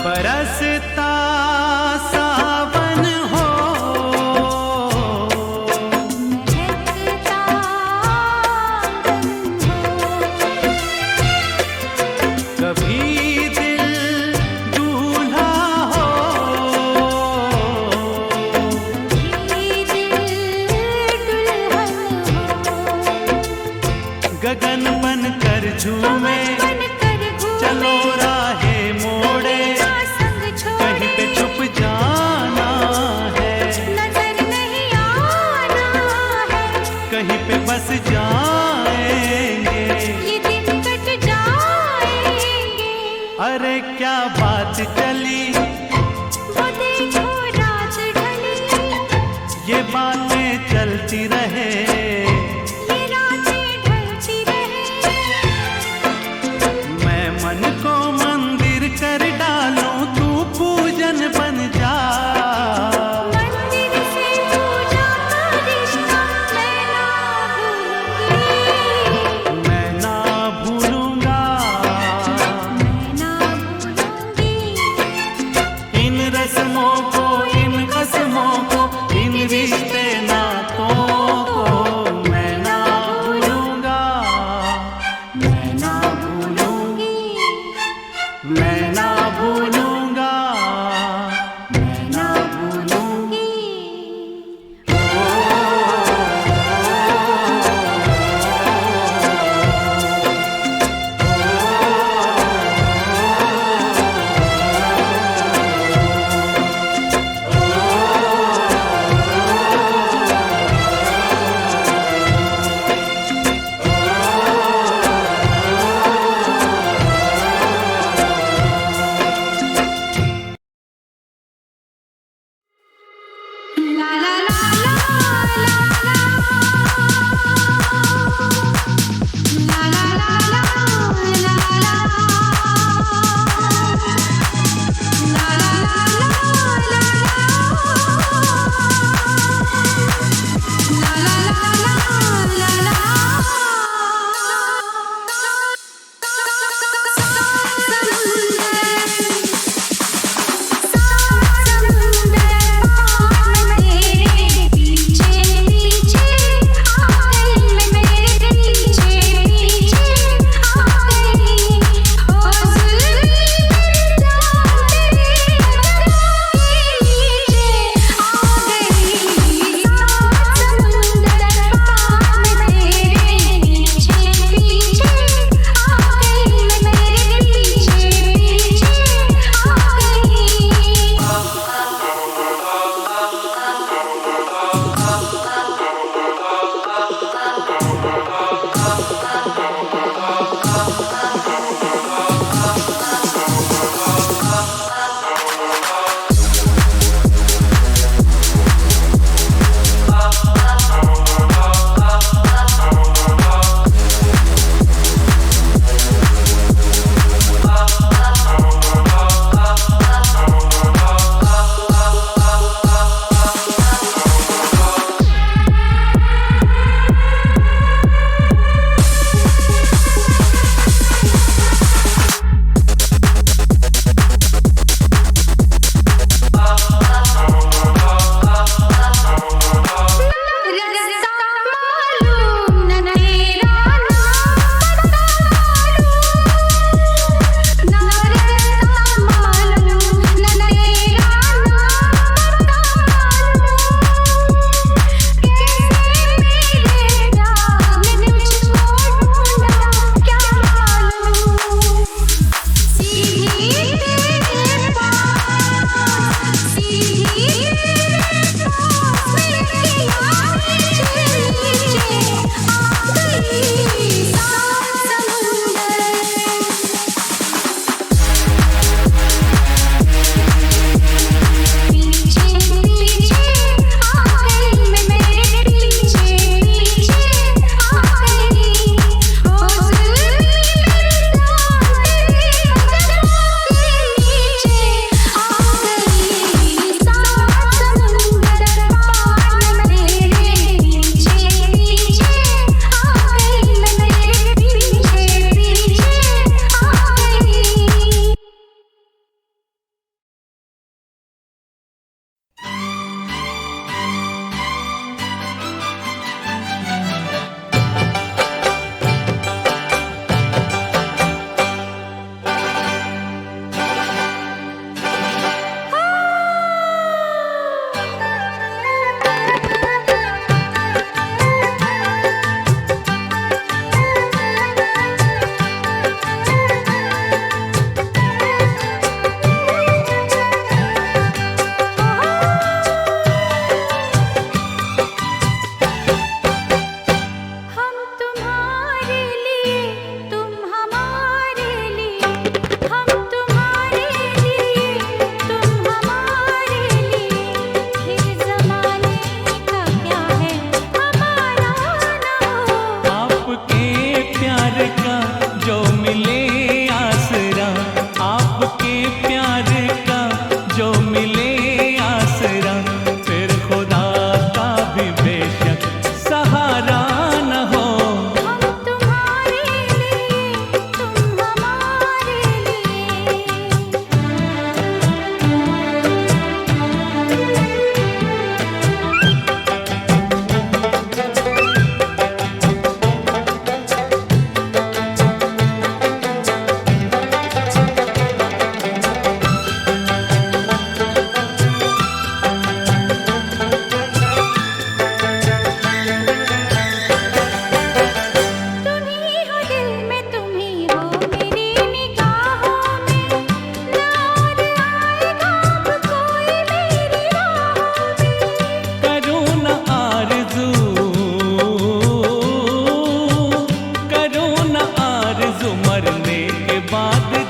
बरसता सावन हो, महकता आंगन हो, कभी दिल दूल्हा हो, ये दिल दुल्हन हो, गगन बन कर झूमे, बनकर घूमे, चलो राहे मोड़े, ना संग कहीं छोड़े, पे छुप जाना है, नजर नहीं आना है, कहीं पे बस जाएंगे। ये दिन कट जाएंगे, अरे क्या बात चली, वो देखो रात ढली, ये बातें चलती रहे, ये रातें ढलती रहे, मैं मन को मंदिर कर डालूं, तू पूजन बन जा, मंदिर से पूजा का रिश्ता मैं ना भूलूंगी,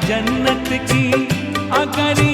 जन्नत की अगर